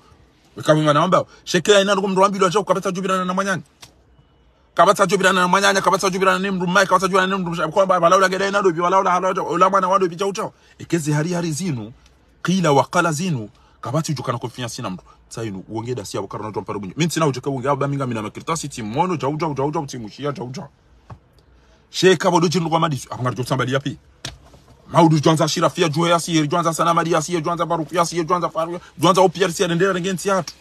wekabima naomba shekea ina ndo wambi jaw kabata jubira na manyanya kabata jubirana na manyanya kabata jubirana na mru mai kabata jubirana na mru kwa baba laula geda ina dobi walaula halaja ulama na wado bichauchao ekeze hari zinu qila wa qala zinu kabati jukana confiance na mru tsainu uongeda sia wakara na tomparo bunyo minti na ujuka uongea baminga mina makritasi timono jauja timushia jauja sheka bodo jinu kwa madisu apangar jo sambali yapi Maudu Joanza Shirafia Joyasi, Joanza Sanamadiasi, Joanza Barufiasi, Joanza Faru, Joanza Opiersi and Dere against Yatu.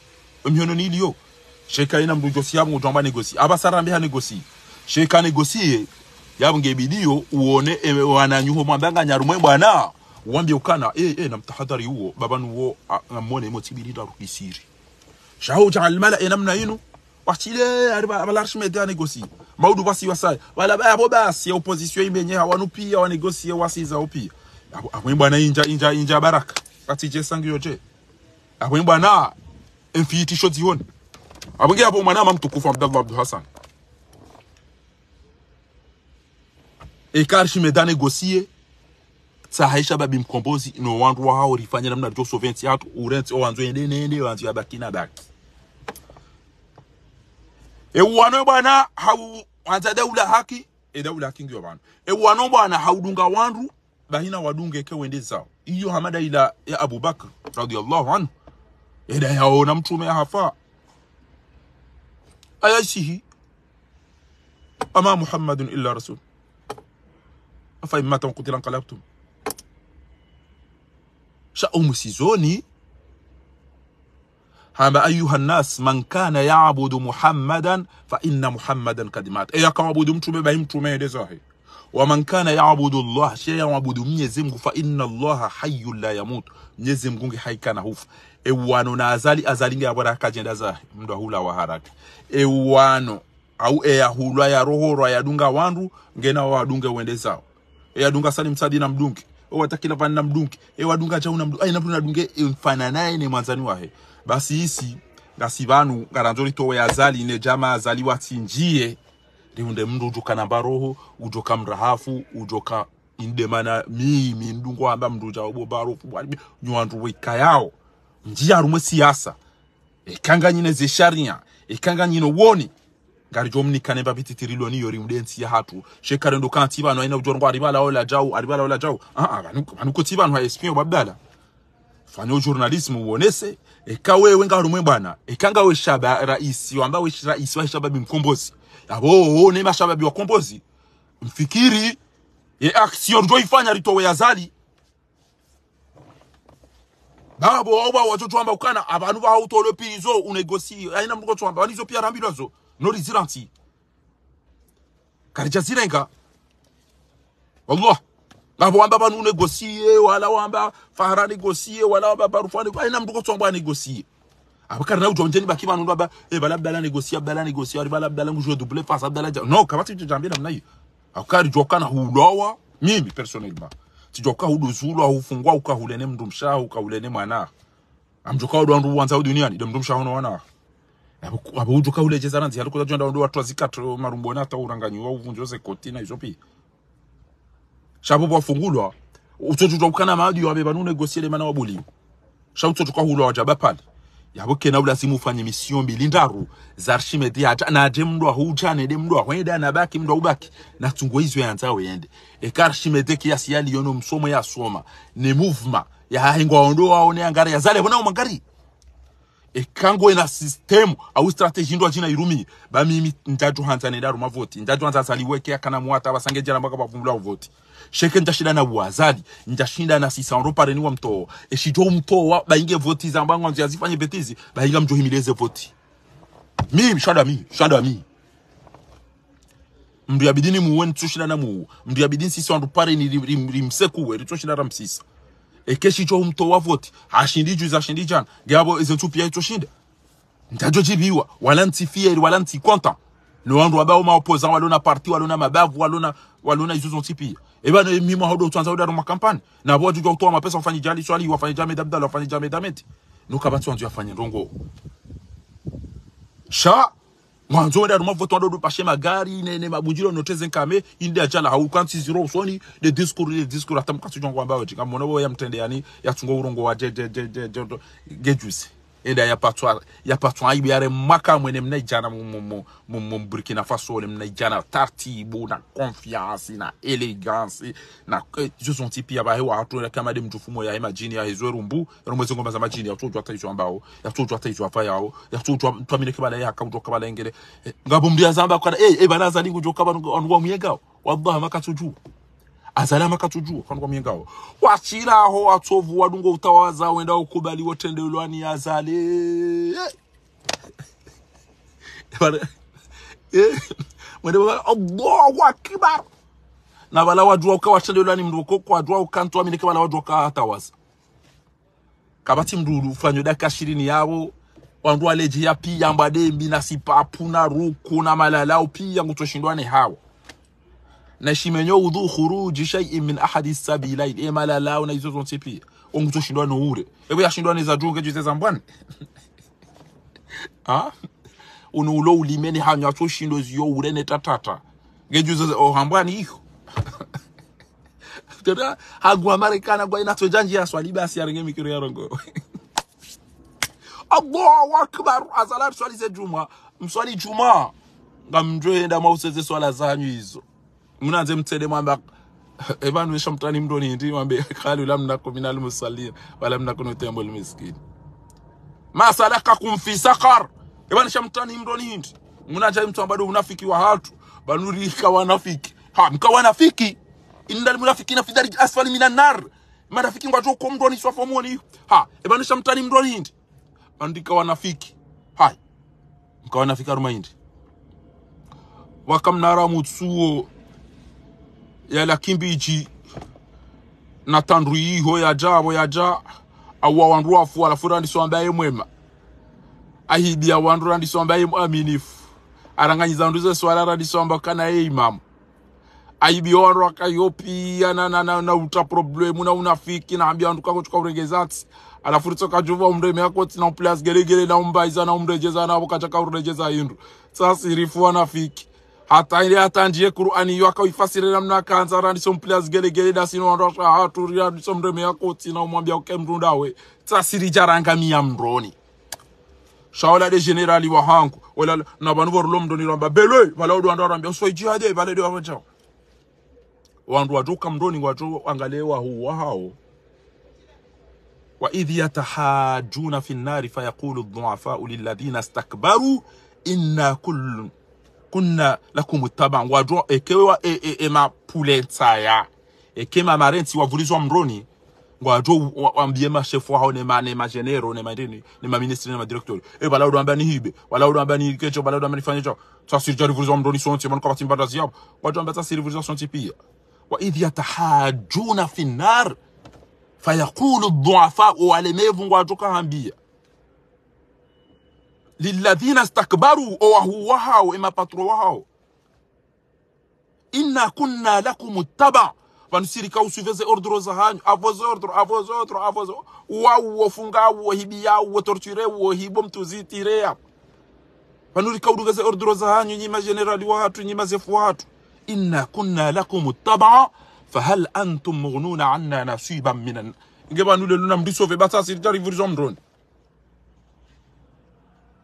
Miononilio. Sheka ina mrujosi yabu ujomba negosi. Abasarambi ha negosi. Sheka negosi yabu ngebidio uone wananyuho mwambanga nyarumwe bwana. Uwambia ukana na mtahadhari huo babanu huo ngamone motibirida rukisiri. Shahu ja'al namna inu. Wachile abalarshme da negosi. Maudu basi wasai wala babo basi opposition imenye hawanu pia wanegosie wasiza opia abwe bwana inja baraka katije sangyo je abwe bwana infiti shoti hon abwe hapo mwana mtukufu Abdallah Abdul Hassan karshi meda negosie sahaisha babi mkombozi no wandu hao rifanya namna jo soventi yatu urenti owanzo ende wanzo ya bakina baki wano bwana hau anza daula haki daula haki ngiyo bwana wano bwana haudunga wandu bahina wadunge ke wende zao iyo hamada ila ya Abu Bakr radiyallahu anhu yaona mtume hafa ayashihi ama Muhammadun illa rasul afa imma tanqutilan qalabtum musizoni hamba ayuha nas man kana ya'budu Muhammadan fa inna Muhammadan kad mat yakabudu mtume ba mtume dezahi wa man kana ya'budu Allah shay'a ya'budu Mwenyezi Mungu fa inna Allah hayyul la yamut Mwenyezi Mungu haikana hufa wano na azali nge abara kajenda zahi mndo hula wa haraka wano au hulwa ya roho ya dunga wandu ngena wadunge wende zao dunga sali msadi na mdungi watakila vani na mdungi wadunga chauna mdungi aina mdunga dunge mfana naye ni mwanzani wahe basi isi ngasi vanu ngaranzoli towe azali ne jama azali watinjie riunde mndu ujoka namba roho ujoka mrahafu ujoka indemana mimi ndungu amba mndu ja obo barofu nywandu weka yao njia rumwe siasa kanga nyine ze sharia kanga nyine woni ngari jomni kanemba bititiriloni yori mdensi ya hatu shekare ndo kanti bano aina ujorongo aribala ola jau banuko tibano ha espio babdala fanyo journalism uonese kawe wenga rumwe bwana kanga we shaba rais wamba we rais wa shababi mkombozi yabo ne mashababi wa kombozi mfikiri action ndo ifanya ritowe yazali babo oba watoto amba ukana abantu ba utolo pizo unegosi aina mruko twamba walizo pia rambilozo no riziranti karija zirenga wallah babo wamba banu negosie wala wamba fahara negosie wala wamba barufani aina mruko twamba negosie abakara na ujonjeni bakiba ndo ba balabdala negosie balabdala ngujo double face abdala no kabati tujambia namna hiyo akari jokana hulowa mimi personnellement tijoka huduzulu au fungwa ukahulene mndumsha ukahulene mwana amjoka ndo wanza duniani ndo mndumsha hono wana abo ujoka ulejeza ranzi haliko jonda ndo watu azikatro marumbona ata uranganyiwa uvunjoze kotina izopi shabo bwa fungulwa utojuka ukana maadi wa beba nune gosiele mana wabuli shauto tuka hulwa wajaba pale yabo kena ulazimu ufanye mission mbili ndaru za Archimedes hata na je mndo hujane de mndo wenda na baki mndo ubaki na tungo hizo yanza wende Archimedes kiasi yali yono msomo ya soma ni movement ya hengwa ondo waone angari ya zale bona umangari kango ina system au strategy ndo ajina irumi ba mimi ndaju hanza ne daru mavoti ndaju hanza saliweke kana muata basange jara mpaka bavumbula uvoti sheke ndashida na wazali ndashinda na 600 pare ni wa mto eshijo mto wa bainge voti za mbango nzifanye betizi bainga mjo himileze voti mimi shada mi mndu yabidini muweni tushida na mu mndu yabidini 600 pare ni rimseku tushida ramsisa keshijo mto wa voti hashindi juza hashindi jana gabo izentu pia itoshinda ndajo jibiwa wala ntifie wala ntikonta no wandu wabao ma opposant walona parti walona mabavu walona izo tipi eba no mimo hodo twanza oda ma campagne na bo jujo to ma pesa ufanye jali swali wafanye jame dabdala wafanye jame dameti no kabatu wanzu yafanye ndongo sha mwanzo oda ma voto ndo pashe magari ne mabunjiro noteze nkame inde ajala haukanti zero soni de discours atamka tujongo ambao tika mono ya mtende yani ya tungo urongo wa gejusi enda ya patwa ibi yare maka mwene mnaijana mu Burkina Faso le mnaijana tartibu na confiance na elegance na je sont tipi ya bahe wa hatu kama de mtufumo ya imagine ya hizwe rumbu rumweze ngomba za majini ya tuju ataizo ambao ya tuju ataizo afa yao ya tuju twamine kibala ya kamutoka bala ngere ngabo mdia zamba kwa banaza lingu joka banu onwa muyega wallahi makatuju azalama katujua kwa mingao wachira ho watovu wadungo utawaza wenda ukubali wotendelwani azale mwende Allahu akbar na wala wajua ukawatendelwani mndoko kwa dua ukanto amineke wala wajua katawaza kabati mduru fanyo daka 20 yao wandu aleji ya pia mbadembi na sipapu na ruku na malalao pia ngutoshindwane hawa na shimenyo udhu khuruji shay'in min ahadi sabilain malalao na hizo zonse pia ngutoshindwane ure ebo yashindwane za junge jiteza mbwane unulo ulimeni hanya toshindo ziyo ure netatata ngejuze ohambwani hiyo tena hagwa marekana kwa ina tojanji ya swali basi arenge mikiro ya rongo Allahu akbar azalar swali ze juma mswali juma ngamjwenda mauseze swala zanyu hizo mnaanze mtede mwamba ebanu shamtani mdoni ndi mwambe khalu lamna kuminal musallin wala mnakunu tembo miskin ma salakakum fi saqar ebanu shamtani mdoni ndi mnaanze mtu ambado unafiki wa hatu banurika wanafiki mkawanafiki indal munafikina fi darij asfali minan nar marafiki ngwato ko mdoni swafa muoni ebanu shamtani mdoni ndi andika wanafiki mkawanafika rumaindi wakamnara mutsuo ya lakimbichi na tandru yiho ya awa wandu wafu ala furandi sombaye mwema ahibia wandu randi sombaye aminifu aranganyiza nduze swala randi somba kana imam aibi wandu akayopia na uta problemu na unafiki na ambia wandu kako tukaurengezati alafu kajuva umreme yako tina plus gelegele na umbaiza na umrejeza na wakachaka urejeza hindu sasa irifu wanafiki hata ile hata njie Qur'ani yako ifasire namna kanza randi som plus gelegele da sino ndo hatu ria som umreme yako tina umwambia ukemrundawe sasa rijaranga mia mroni shawala de generali wa hangu wala na banu borlo mdoni ramba belwe wala ndo ndo ramba so jihade wala de wacha wandu watoka mdoni watu angalewa huwa hao وإذ يتحاجون في النار فيقول الضعفاء للذين استكبروا إنا كنا لكم التبع وجو ekewa ema puletsaya ekema marenti wavulizwa mroni ngwajo wambiema chef wao ne magenero ne madini ne ministre ne madirecteur bala ndo ambani hibe wala ndo ambani kecho bala ndo ambani fanyecho sasa sirjari vulizwa mroni sonti man kwa timba daziabo ngwajo ambata sirvulizwa sonti pia وإذ يتحاجون في النار فيقول الضعفاء والميف ngwatoka hambia للذين استكبروا وهو هاو اما patro wao inna kunna lakum التبع vansirika usuveze ordre za hanyu avozo wao funga wao hibia wao torture wao hibo mtuzitirea vanurika udugeze ordre za hanyu nyima generali wa hatu nyima zefu watu inna kunna lakum التبع فهل أنتم مغنون عنا نصيبا من ngeba nule luna mdisove bata sirjari vurizom drone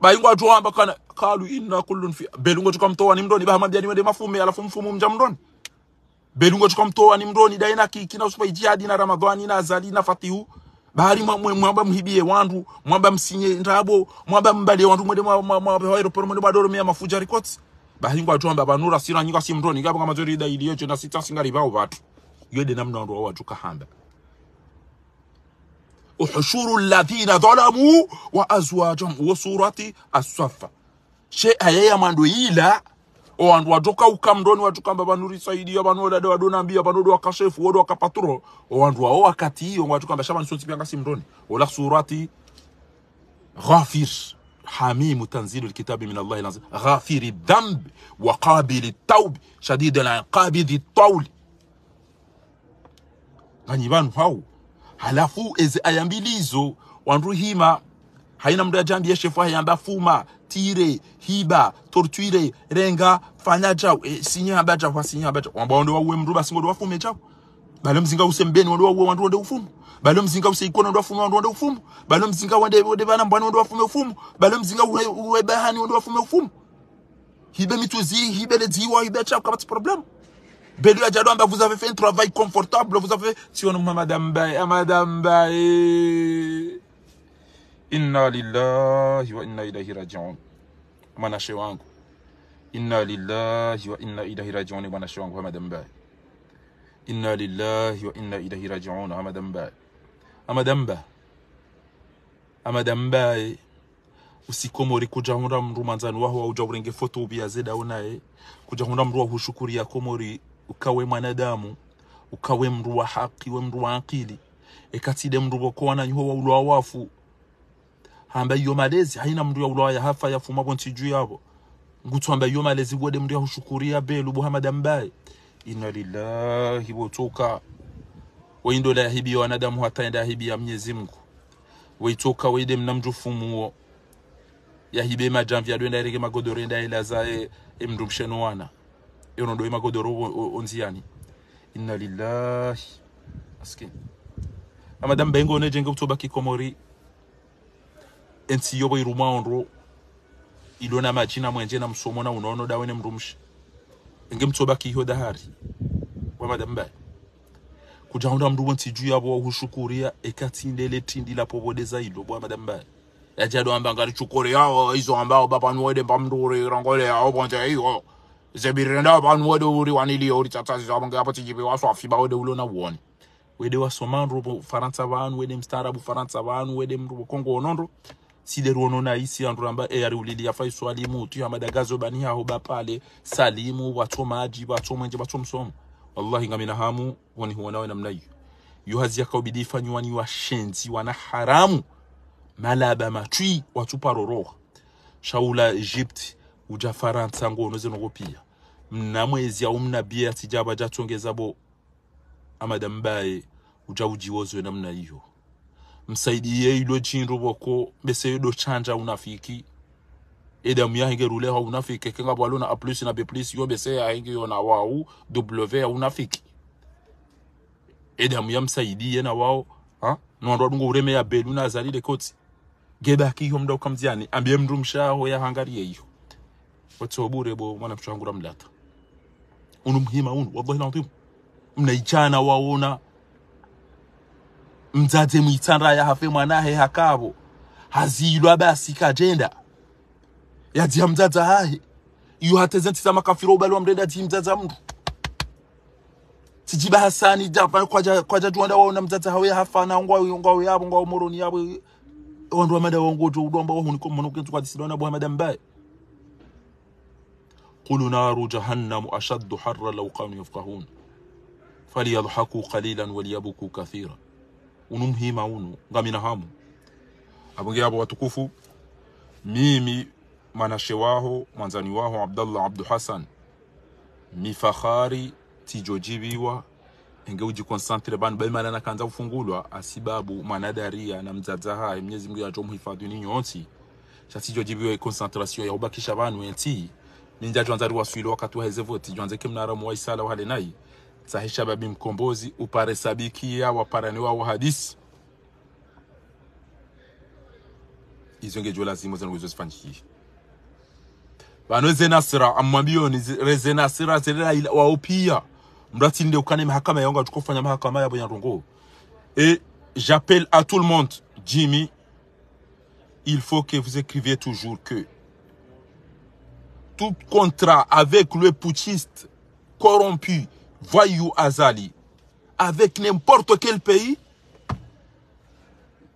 bayingwa tuamba kana kalu inna kullun fi belungo tukamtoa ni mdoni bahamabia ni wende mafume alafu mfumu mja mdoni belungo tukamtoa ni mdoni daina kina usipa jihadi na ramadhani na azali na fatihu bahari mwamba mhibie wandu mwamba msinye ndabo mwamba mbale wandu mwende mwamba aeroport mwende badoro mia mafuja records bahingwa tuamba banura sira nyika si mdoni ngaba kama zori da iliyocho na sita singari bao watu yode namna wandu watu kahamba uhushuru alladhina dhalamu wa azwajahum wa surati as-safa shay'a ya mando ila wandu watoka ukamdoni watu kamba banuri saidia banoda de wadona ambia banodo wakashefu wodo wakapatro wandu wao wakati hiyo watu kamba shaba nsoti pianga simdoni wala surati ghafir حميم تنزيل الكتاب من الله العزيز غافر الذنب وقابل التوب شديد العقاب ذي الطول غنيبان هاو halafu eze ayambilizo wandu hima haina mda jambi ya shefu hayamba fuma tire hiba torture renga fanya chao sinya abacha kwa sinya abacha wambaondo wawe mruba singodo wafume chao balo mzinga usembeni wandu wawe wandu wande ufumu balo mzinga useikona wandu wafume wandu wande ufumu balo mzinga wande bana mbwana wandu wafume ufumu balo mzinga uwe bahani wandu wafume ufumu hibe mituzi hibe le diwa hibe chao kama ti problem Belu ya Jadon, vous avez fait un travail confortable, vous avez si on Madame Baye. Inna lillahi wa inna ilahi raji'un. Mwanashe wangu. Inna lillahi wa inna ilahi raji'un mwanashe wangu Madame Baye. Inna lillahi wa inna ilayhi raji'un. Amadamba usikomori kujahunda mru manzani waho au jawrenge foto bia zeda unae kujahunda mru wa hushukuri ya komori ukawe mwanadamu ukawe mru wa haki we mru wa akili ekatide mru boko wana nyuho wa ulwa wafu hamba iyo malezi haina mru ya ulwa ya hafa ya fuma bonti juu yabo ngutu hamba iyo malezi wode mru ya hushukuri ya belu Amadamba. Inna lillahi wotoka waindo la hibi wanadamu hataenda hibi ya Mwenyezi Mungu waitoka waide mnamjufumu ya hibe majamvi ya duenda erege magodoro enda ilazae mdumsheno wana yono magodoro onziani. Inna lillahi askin Amadamba ingo nejenga utoba kikomori ensi yobo iruma onro ilona majina mwenje na msomona unono dawene mdumshi enge mtoba ki hodahari Amadamba kujahunda mdu wanti juu yabo hushukuria ekatindele tindi la pobodeza ilo Amadamba yajado ambangari chukore yao hizo ambao baba nwede bamdure rangole yao bonje hiyo zebirenda banwede uri wanili uri tatazi zabanga hapa tijibe waso afiba wede ulona woni wede wasomandro Faransa banu wede mstarabu Faransa banu wede mru Kongo onondo sideru onona isi andramba eyari ulili ya faiso alimu tu ya madagazo bani ya hoba pale salimu watoma aji watoma nje watomsomo wallahi ngamina hamu woni huona we namna hiyo yuhazi yakabidi fanyuani wa shenzi wana haramu malaba matui watuparoroha shaula Egypt uja Faransa ngono zenogopia mnamwezi ya umnabia tijaba jatongeza bo Amadamba uja ujiwozo namna hiyo msaidie ilo jinro boko bese yodo chanja unafiki edamu ya hinge rule ha unafiki kenga bwalo na A+ na B+ yo bese ya hinge yona wao W ya unafiki edamu ya msaidie na wao nondo dungo ureme ya belu na azalile koti geba kiyo mda ukamziani ambie mdu mshaho ya hangarie hiyo watsobure bo mwana mshangura mlata unumhima wallahi lazim mnaichana waona mzaze mwitandra ya hafe mwanahe hakabo hazilwa basi kajenda ya dia mzaza hahe iyo hatezenti za makafiro ubalo mrenda di mzaza mdu tijiba Hasani japa kwa jaduanda waona mzaza hawe hafana ngwa yabo ngwa umoroni yabo wandu amada wangoto udomba wahu niko mwonokentu kwa disilona Amadamba. Qulu naru jahannam ashaddu harra law kanu yafqahun falyadhaku qalilan walyabuku kathira. Unumhima ngamina hamu abonge abo watukufu mimi manashe waho mwanzani waho Abdallah Abdu Hassan mifakhari tijojibiwa enge uji concentre ban baimana na kanza ufungulwa asibabu manadaria na mzaza hai Mwenyezi Mungu atomhifadhi ninyi onsi chatijojibiwa concentration ya ubakisha banu enti ninja jwanza ruwaswilo wakati wa hezevoti jwanza kimnara muwaisala wa hale nai sahisha babi mkombozi upare sabiki ya waparani wa hadisi izo ngejo lazima zanwezo sifanyi bano zenasira amwambio ni rezenasira zela waopia mratinde ukane mahakama yonga tukofanya mahakama ya Bonyarongo. Et j'appelle à tout le monde, Jimmy, il faut que vous écriviez toujours que tout contrat avec le putschiste corrompu voyou Azali avec n'importe quel pays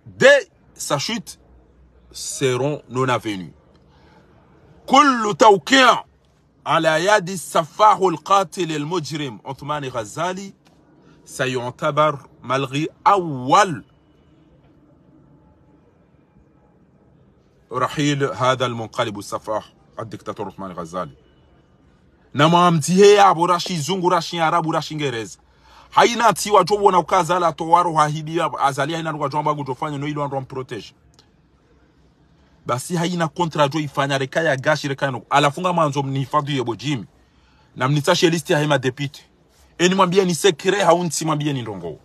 dès sa chute seront non avenus. كل توقيع على يد السفاح القاتل المجرم عثمان غزالي سيعتبر ملغي أول رحيل هذا المنقلب السفاح الدكتاتور عثمان غزالي. نما امتيه ابو راشي زungu rashi arabu rashi ngereza haina tiwa jobona ukazala towaro hahibi azali haina rwajomba gutofanya no ilo ndo protege basi haina kontra jo ifanya rekaya gashi rekaya alafunga manzo mnihifadhi yebo Jimmy na mnitashe listi ya hema deputy eni mwambie ni sekre haunti mwambie ni ndongo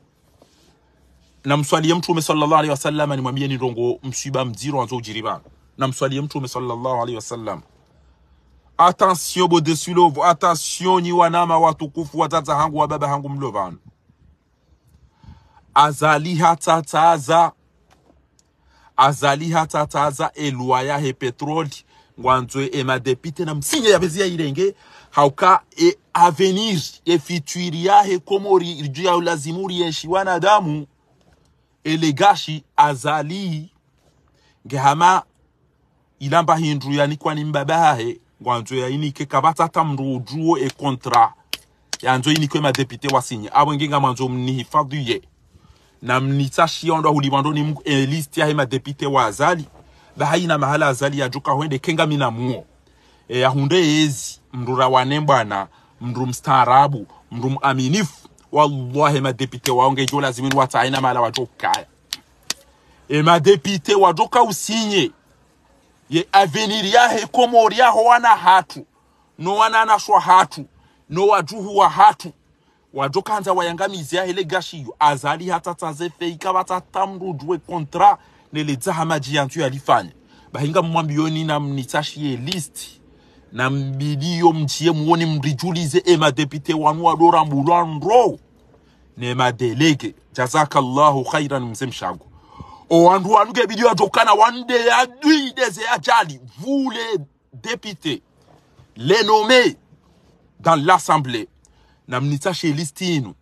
na mswalie mtume sallallahu alaihi wasallam ni mwambie ni ndongo msiba mziro anzo ujiriba na mswalie mtume sallallahu alaihi wasallam. Attention bo desulovo, attention ni wanama watukufu watata hangu wa baba hangu mlovanu. Azali hatataza eluaya he petroli ngwanzwe ema depite na msinye ya bezia irenge hauka avenir e future yahe komori juu lazimuri yeshi wanadamu elegashi azali ngehama ilamba hindru yani kwa nimbabahe ngwanzo ya inike kabata tamrujuo e kontra yanzo inike ma député wasinye abo nginga manzo mnihifadhu ye na mnitashi ondo hulibando ni list ya ma député wa azali bahaina mahala azali ya joka wende kenga mina muo ya hunde ezi mrura wanembana mrum mstaarabu mrum aminifu wallahi ma député waonge jola zimini wataina mahala wajoka ma député wajoka usinye ye avenir yahe komori yaho wana hatu no wana nashwa hatu no wajuhu wa hatu wajokanza wayangamizi yahe legashiyo azali hata tazefe ikabata tamrujwe kontra nele zahamaji yantu yalifanya bahinga mwambioni na mnitashie list na mbidiyo mchie muoni mrijulize ema député wanu wadora mbulandro ne madelege jazakallahu khairan msemshago o andu wanuge bidio ajokana wande adui deze ajali vous les députés les nommés dans l'assemblée na mnitache listinu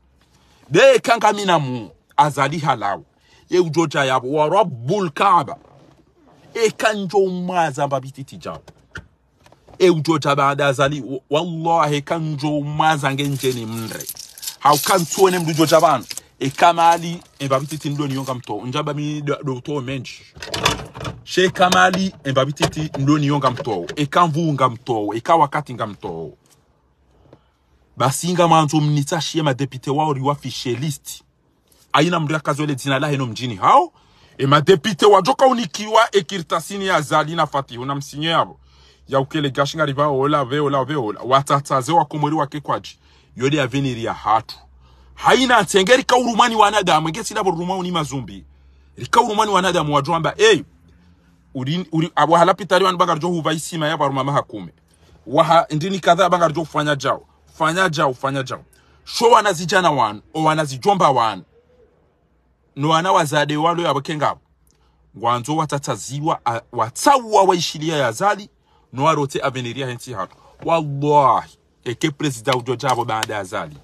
de kangamina mu azali halaw ye ujoja yabo wa rabbul kaaba e kanjo maza babititi jaw e ujoja baada azali wallahi kanjo maza ngenjeni mndre how kan tuone mdujoja bana e kamali embabititi ndoni yonga mto njaba mi do menji she kamali embabititi ndoni yonga mto e kanvunga mto e kawakati nga mto basinga manzo mnitashie ma député wao riwafishe list aina mraka zole dina la heno mjini hao e ma député wajoka unikiwa ekirtasini ya zali na fati una msinye yabo ya ukele gashinga riva ola watataze wa komori wake kwaji yodi avenir ya hatu haina tengeri ka urumani wanadamu ngesi labo rumani mazumbi rika urumani wanadamu wajomba uri abo halapitari wan bagarjo huvaisima ya baruma mahakume waha ndini kadha bagarjo fanya jao sho wanazijana wan o wanazijomba wan no wana wazade walo yabakenga ngwanzo watataziwa watsawa waishilia ya zali no arote aveniria henti hatu wallahi eke president ujojabo baada ya zali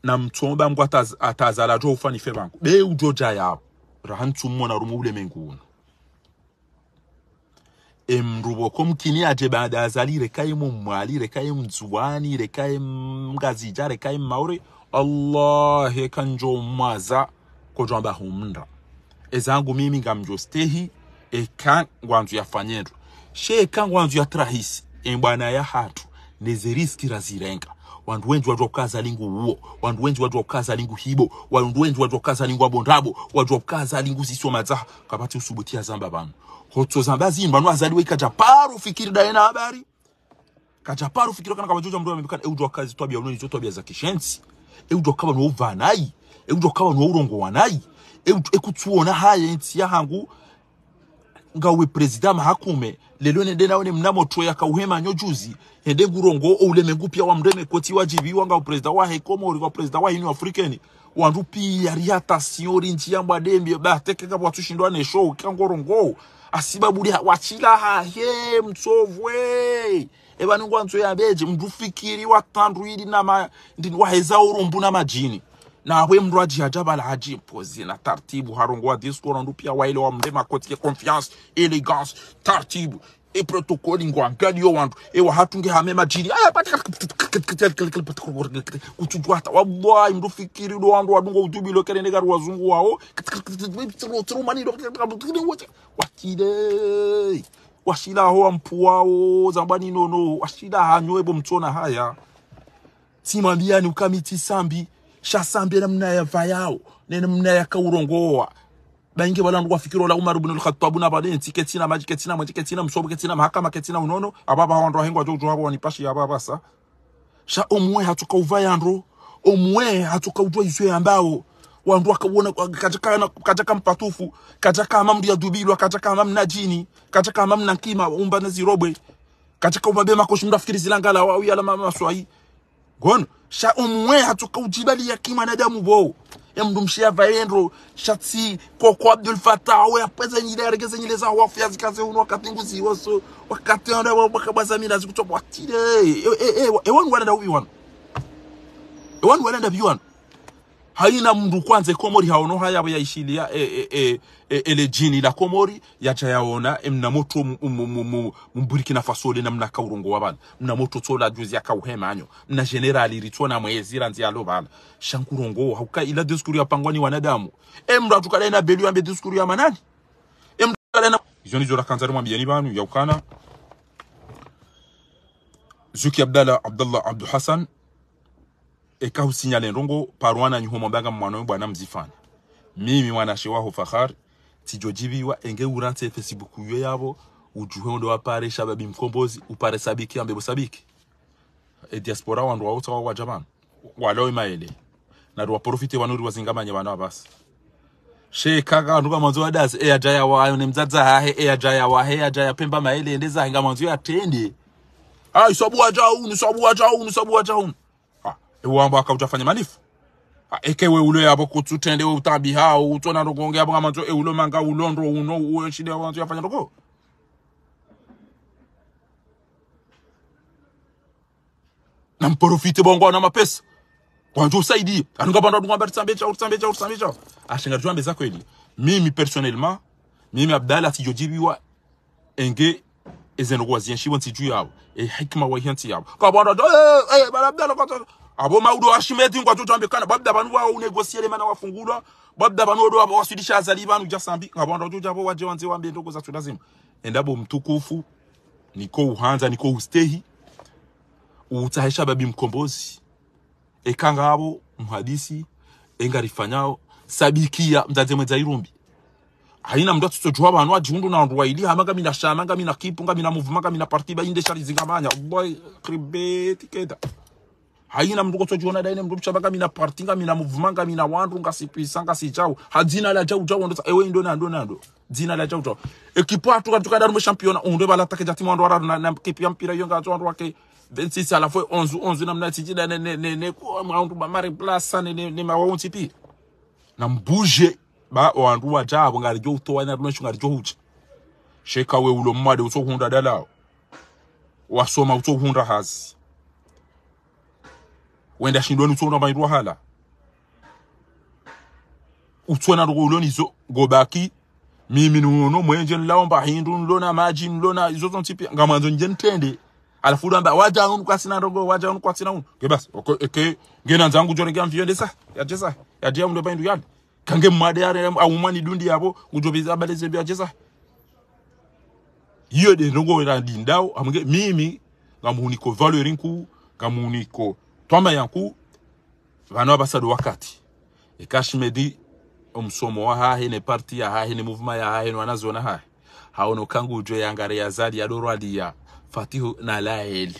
na mtomba mgu atazala jo ufani febangu be ujoja yabo rahantu mwona rumule menguna emrubo komkini aje baada azali rekaye mwali rekaye mzuwani rekaye mgazija rekaye maure Allah kanjo mwaza kujamba humnda ezangu mimi ngamjo stehi eka ngwanzu yafanyendo she eka ngwanzu ya trahisi embana ya hatu nezeriski razirenga wandu wenji wajwa kaza lingu uo wandu wenji wajwa kaza lingu hibo wandu wenji wajwa kaza lingu abondabo wajwa kaza lingu sisoma kabati usubutia zamba banu hoto zamba zimba azaliwe kajaparu fikiri daena habari kajaparu fikiri kana kama joja mdo amebikana eudwa kazi twabia unoni twabia za kishensi eudwa kaba no vanai eudwa kaba no urongo wanai ekutuona haya nti ya hangu ngawe president mahakume lelo nende naone mnamo toya kauhema nyojuzi ende gurongo ule mengupia wa mreme koti wajibi wanga president wa hekomori wa president wa Union Africaine wandu pia riata siori nchi ya mbadembe ba tekeka watu shindwa ne show kangorongo asibabuli wachila ha he mtsovwe ebanu ngwanzo ya beje mdufikiri watandruidi na ndini waheza urumbu na majini na we mrwaji hajabala haji pozi na tartibu harongo wa discours ndu pia waile wa mrema koti confiance elegance tartibu e protocole ngwa ngadio wandu e wa hatunge hamema jini kutujwata wallahi mdu fikiri do wandu wadungo ujubilo kerende garu wazungu wao trumani do wakide washila ho mpuao zambani nono washila hanywebo mtona haya timambiani ukamiti sambi shasambi na mna ya vayao nene mna ya kaurongoa bainge balandu wafikiro la Umar ibn al-Khattab na bale tiketina majiketina mwetiketina msobuketina mahakama ketina unono ababa wandu hengwa jojo wabo wanipashi ababa sa sha omwe hatuka uvayandro omwe hatuka ujwa izwe ambao wandu wakabona kajaka mpatufu kajaka mamdu ya dubilo kajaka mamna jini kajaka mamna nkima umba na zirobwe kajaka umabema koshimda fikiri zilangala wawi ala mama swai gono sha omwe hatuka ujibali ya kima na damu bo mdumshia vaendro shatsi Koko Abdul Fattah we apeza nyile regeze nyile za wafu ya zikaze uno wakati nguzi woso wakati anda wakabaza mina zikutopa watide wanu wala ubi wanu wala biwanu haina mndu kwanze Komori haono haya ya ishilia ele jini la Komori ya chayaona mna moto Burkina Faso le na mna kaurongo wabana mna moto tola juzi ya kauhema anyo mna generali ritona mwezi ranzi ya lobana shankurongo hauka ila diskuru ya pangwani wanadamu mra tukale na belu ambe diskuru ya manani mra tukale na joni jora kanzari mwambieni banu ya ukana Zuki Abdallah Abdul Hassan eka usinyale ndongo parwana nyuhomo baga mwano bwana mzifana mimi mwana shewaho Fakhar tijojibiwa enge urante Facebook yo yabo ujuhe ndo apare shababi mkombozi upare sabiki ambebo sabiki diaspora wandu wauta wa jamani walo imaele na ndo profite wanuri wazingamanya bana basi shekaga nduga manzo adazi ajaya wayo nemzaza hahe ajaya wahe ajaya pemba maele endeza hinga manzo yatende isabu ajau Wamba akautafanya malifu. Ekewe ulo yabo kututende utabi hao utona rogonge abo ngamanzo ulo manga ulondro uno ushide wanzo yafanya rogo. Na mprofite bongo na mapesa. Wanjo saidi. Anunga banda ngomba tsambecha. Ashinga jwambe za kweli. Mimi personnellement, mimi Abdallah tijojibiwa enge ezenogo zienshi wanti juu yabo. Hikma wa hianti yabo. Ka banda Abdallah kwa abo maudo ashimeti ngwa toto ambekana babda banu wa unegosiere mana wafungulwa babda banu odo abo wasudisha azali banu jasambi ngabanda jojo abo waje wanze wambe ndoko za tudazima endabo mtukufu niko uhanza niko ustehi utahisha babi mkombozi ekanga abo mhadisi engarifanyao sabikia mzaze mwenza irumbi haina mdo tutojwa banu ajundu na ndwa ili hamanga mina shamanga mina kipunga mina movement mina parti ba inde shari zingamanya boy kribeti keda haina mndu kotojona daine mndu mchabanga mina partinga mina movement mina wandu ngasipisanga sijao hadina la jau ndo ewe ndo dina la jau ekipo atuka daru championnat onde bala takeja timu ndo ara na kipi ya mpira yonga ndo wake 26 à la fois 11 na mna tijida ne ko mwandu ba mari place ne mawonti pi na mbuje ba wandu wa jabo ngari jo to wana runshu ngari jo hucha sheka we ulo mmade utohunda dalao wasoma utohunda hazi wenda shindoni utona mairwa hala utona rugolonizo gobaki mimi nuno mwenje nlaomba hindu nlona maji nlona izo zontipi ngamanzo njentende alafu amba waja unu kwasina rogo waja unu kwasina unu ke basi okay ngena nzangu jore ngamvyo ndesa ya dia ndo baindu yale kange mmade yare awumani dundi yabo ngujobiza baleze bya jesa hiyo de rogo ra ndindao amunge mimi ngamuniko valoringu ngamuniko twamba yanku vano abasado wakati ekashimedi omsomo wa hahe ne parti ya hahe ne movement ya hahe no anazona hahe haono kangu uje yangare ya zali ya dorwali ya Fatihu na laeli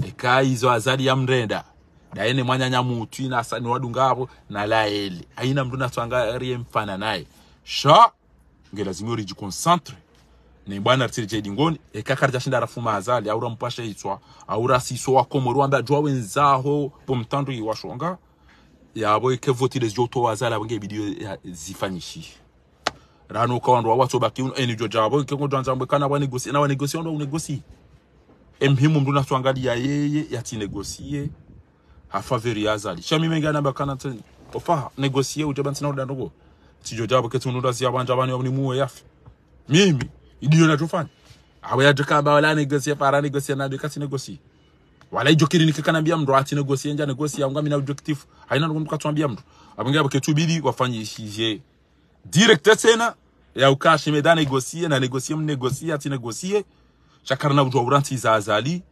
ekaizo azali ya mrenda daene mwanyanya mutu ina asani wadungabo na laeli aina mduna tuangarie mfana naye sha ngelazimi oriji concentre ne bwana artiri dingoni ekakarja shinda rafuma azali aura mpasha itwa aura siso wa Komoro amba jwa wenzaho pomtando yiwashonga yabo ekevoti les joto azala bange video zifanyishi rano kawando watu baki eni jojabo kengo janzambe kana wa negosie ndo unegosie emhimu mduna tuangalia yeye yati negosie hafaveri azali shami menga namba kana tani ofa negosie ujabansi na udandogo tijojabo ketundo ndasi abanja bani wabuni muwe yafi mimi idio na tufanya awe ajaka wala negosie para negosie na dekati negosie wala ijokiri nikikanambia mndo ati negosie nja negosie anga mina objectif haina ndo mkatuambia mndo abinga baketubidi wafanyishije direct tena ya ukashi meda negosie na negosie mnegosie ati negosie shakarna ujwa uranti za azali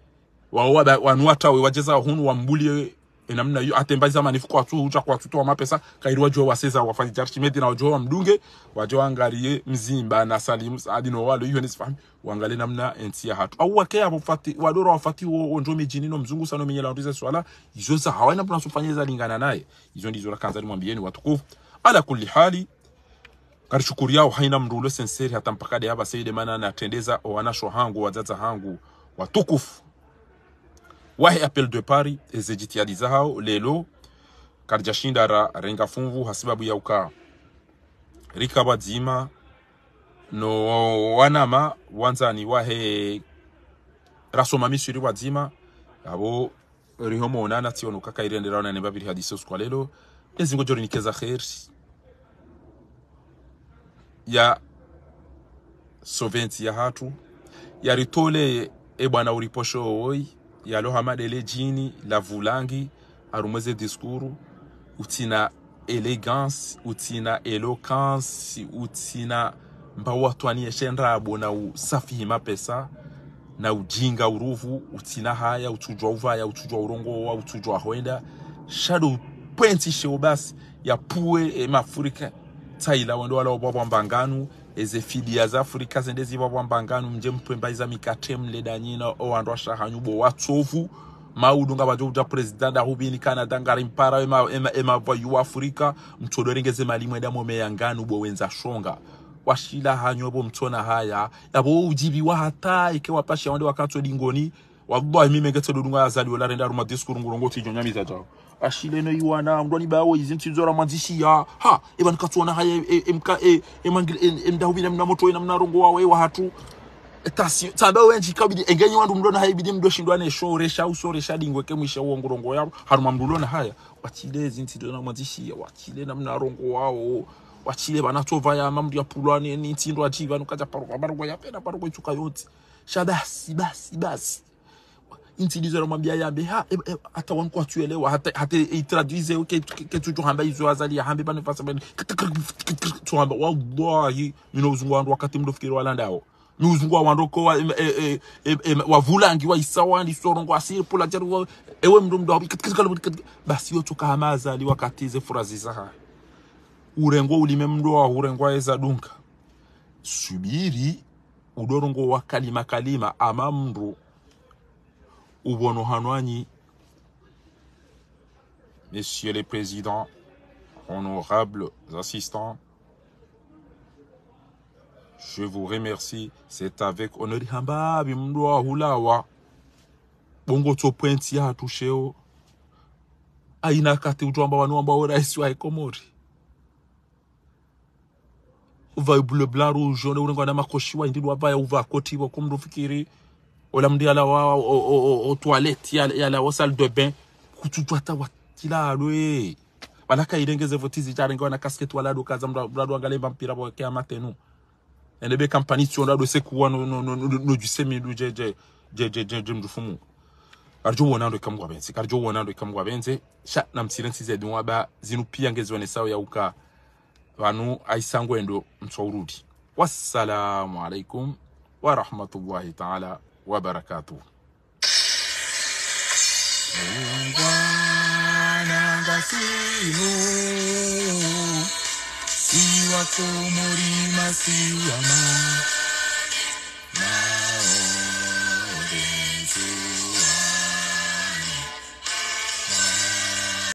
wanuata we wajeza hunu wambuli enamna yu atembaza manifuko watu uja kwa tuto wa mapesa kairi wajwa waseza wafanyi jarchimedi na wajwa wa mdunge wajwa angarie mzimba na salimu adino walo yu nisfahamu wangali namna entia hatu au wakea wafati wadoro wafati onjome jinino mzungu sano minyela ndize swala izoza hawana puna sufanyeza lingana nae izo ndizo rakanzari mwambieni watukufu ala kulli hali karishukuri yao haina mrulo senseri hata mpakade haba sayide mana na tendeza wanasho hangu wazaza hangu watukufu wahe appel de Paris ezejitiadiza hao lelo karjashindara renga funvu hasibabu ya uka rikaba dzima no wanama wanzani wahe rasoma misuri wadzima abo rihomo onana tiono kakairendera na nebabiri hadisi uskwalelo ezingo jori nikeza khair ya soventi ya hatu ya ritole bwana uriposho oi ya loha madele jini la vulangi arumeze diskuru utina elegance utina eloquence utina mbawa twani shenrabo na usafihi mapesa na ujinga uruvu utina haya utujwa uvaya utujwa urongo wa utujwa hoenda shadow pointi shobas ya puwe mafurika taila wando wala obwa mbanganu eze fidia za Afrika zendezi obwa mbanganu mje mpemba iza mikatem ledanyina o andwa shahanyubo watsovu maudunga bajoja president da hubini Canada ngari mpara ema vayu Afrika mtodorengeze malimwe da mome yanganu bo wenza shonga washila hanyobo mtona haya yabo ujibi wa hata ike wapasha wande wakatso dingoni wallahi mimi ngetse dodunga azali wala renda ruma diskuru ngurongo tijonyamitsa tawo ashile no yiwana ndoni bawo izinti zora manzishia ha eba nkatsona haya emdahubina mnamoto ina mnarongo wawe wa hatu tasi tamba wenji kabidi engenyi wandu mdona haya bidi mdoshindwane shoresha usoresha dingwe kemwisha uongorongo yabo haruma mdulona haya wachile izinti zora manzishia wachile na mnarongo wao wachile banatova ya mamdu ya pulwane ni tindo ajiva nukaja paruko ya pena paruko ituka yote basi inti dizero mambia yambe ha hata wanko atuelewa hata itraduise ke tujo hamba izo azali ya hambe bana fasa bana to hamba wallahi mino uzungu wandu wakati mdofikiri wala ndao mi uzungu wandoko wa vulangi wa isawandi sorongo asiri pula jaru ewe mdo basi yo toka hamaza ali wakati ze furazi zaha urengo ulimemdo wa urengo eza dunka subiri udorongo wa kalima amamru ubono hanwani. Messieurs les présidents, honorables assistants, je vous remercie. C'est avec honneur hamba bimdo hulawa bongo to point ya tusheo aina kati ujomba wanwamba rais wa Komori uva bleu blanc rouge jaune urengo na makoshiwa ndilwa vaya uva koti wa kumrufikiri ola mdiala wa au toilette ya la salle de bain kututwata watila lwe balaka irengeze votizi jarengo na casquette wala do kaza mrado angalemba mpira bo ke amatenu ndebe campagne tionda do sekuwa no du semi du je mdufumu karjo wonando kamgwa benze sha na msirensi zedu waba zinu pia ngezone sawa ya uka vanu aisangwendo mtsaurudi. Wassalamu alaikum wa rahmatullahi ta'ala wa barakatuh. Siwa Komori masiyama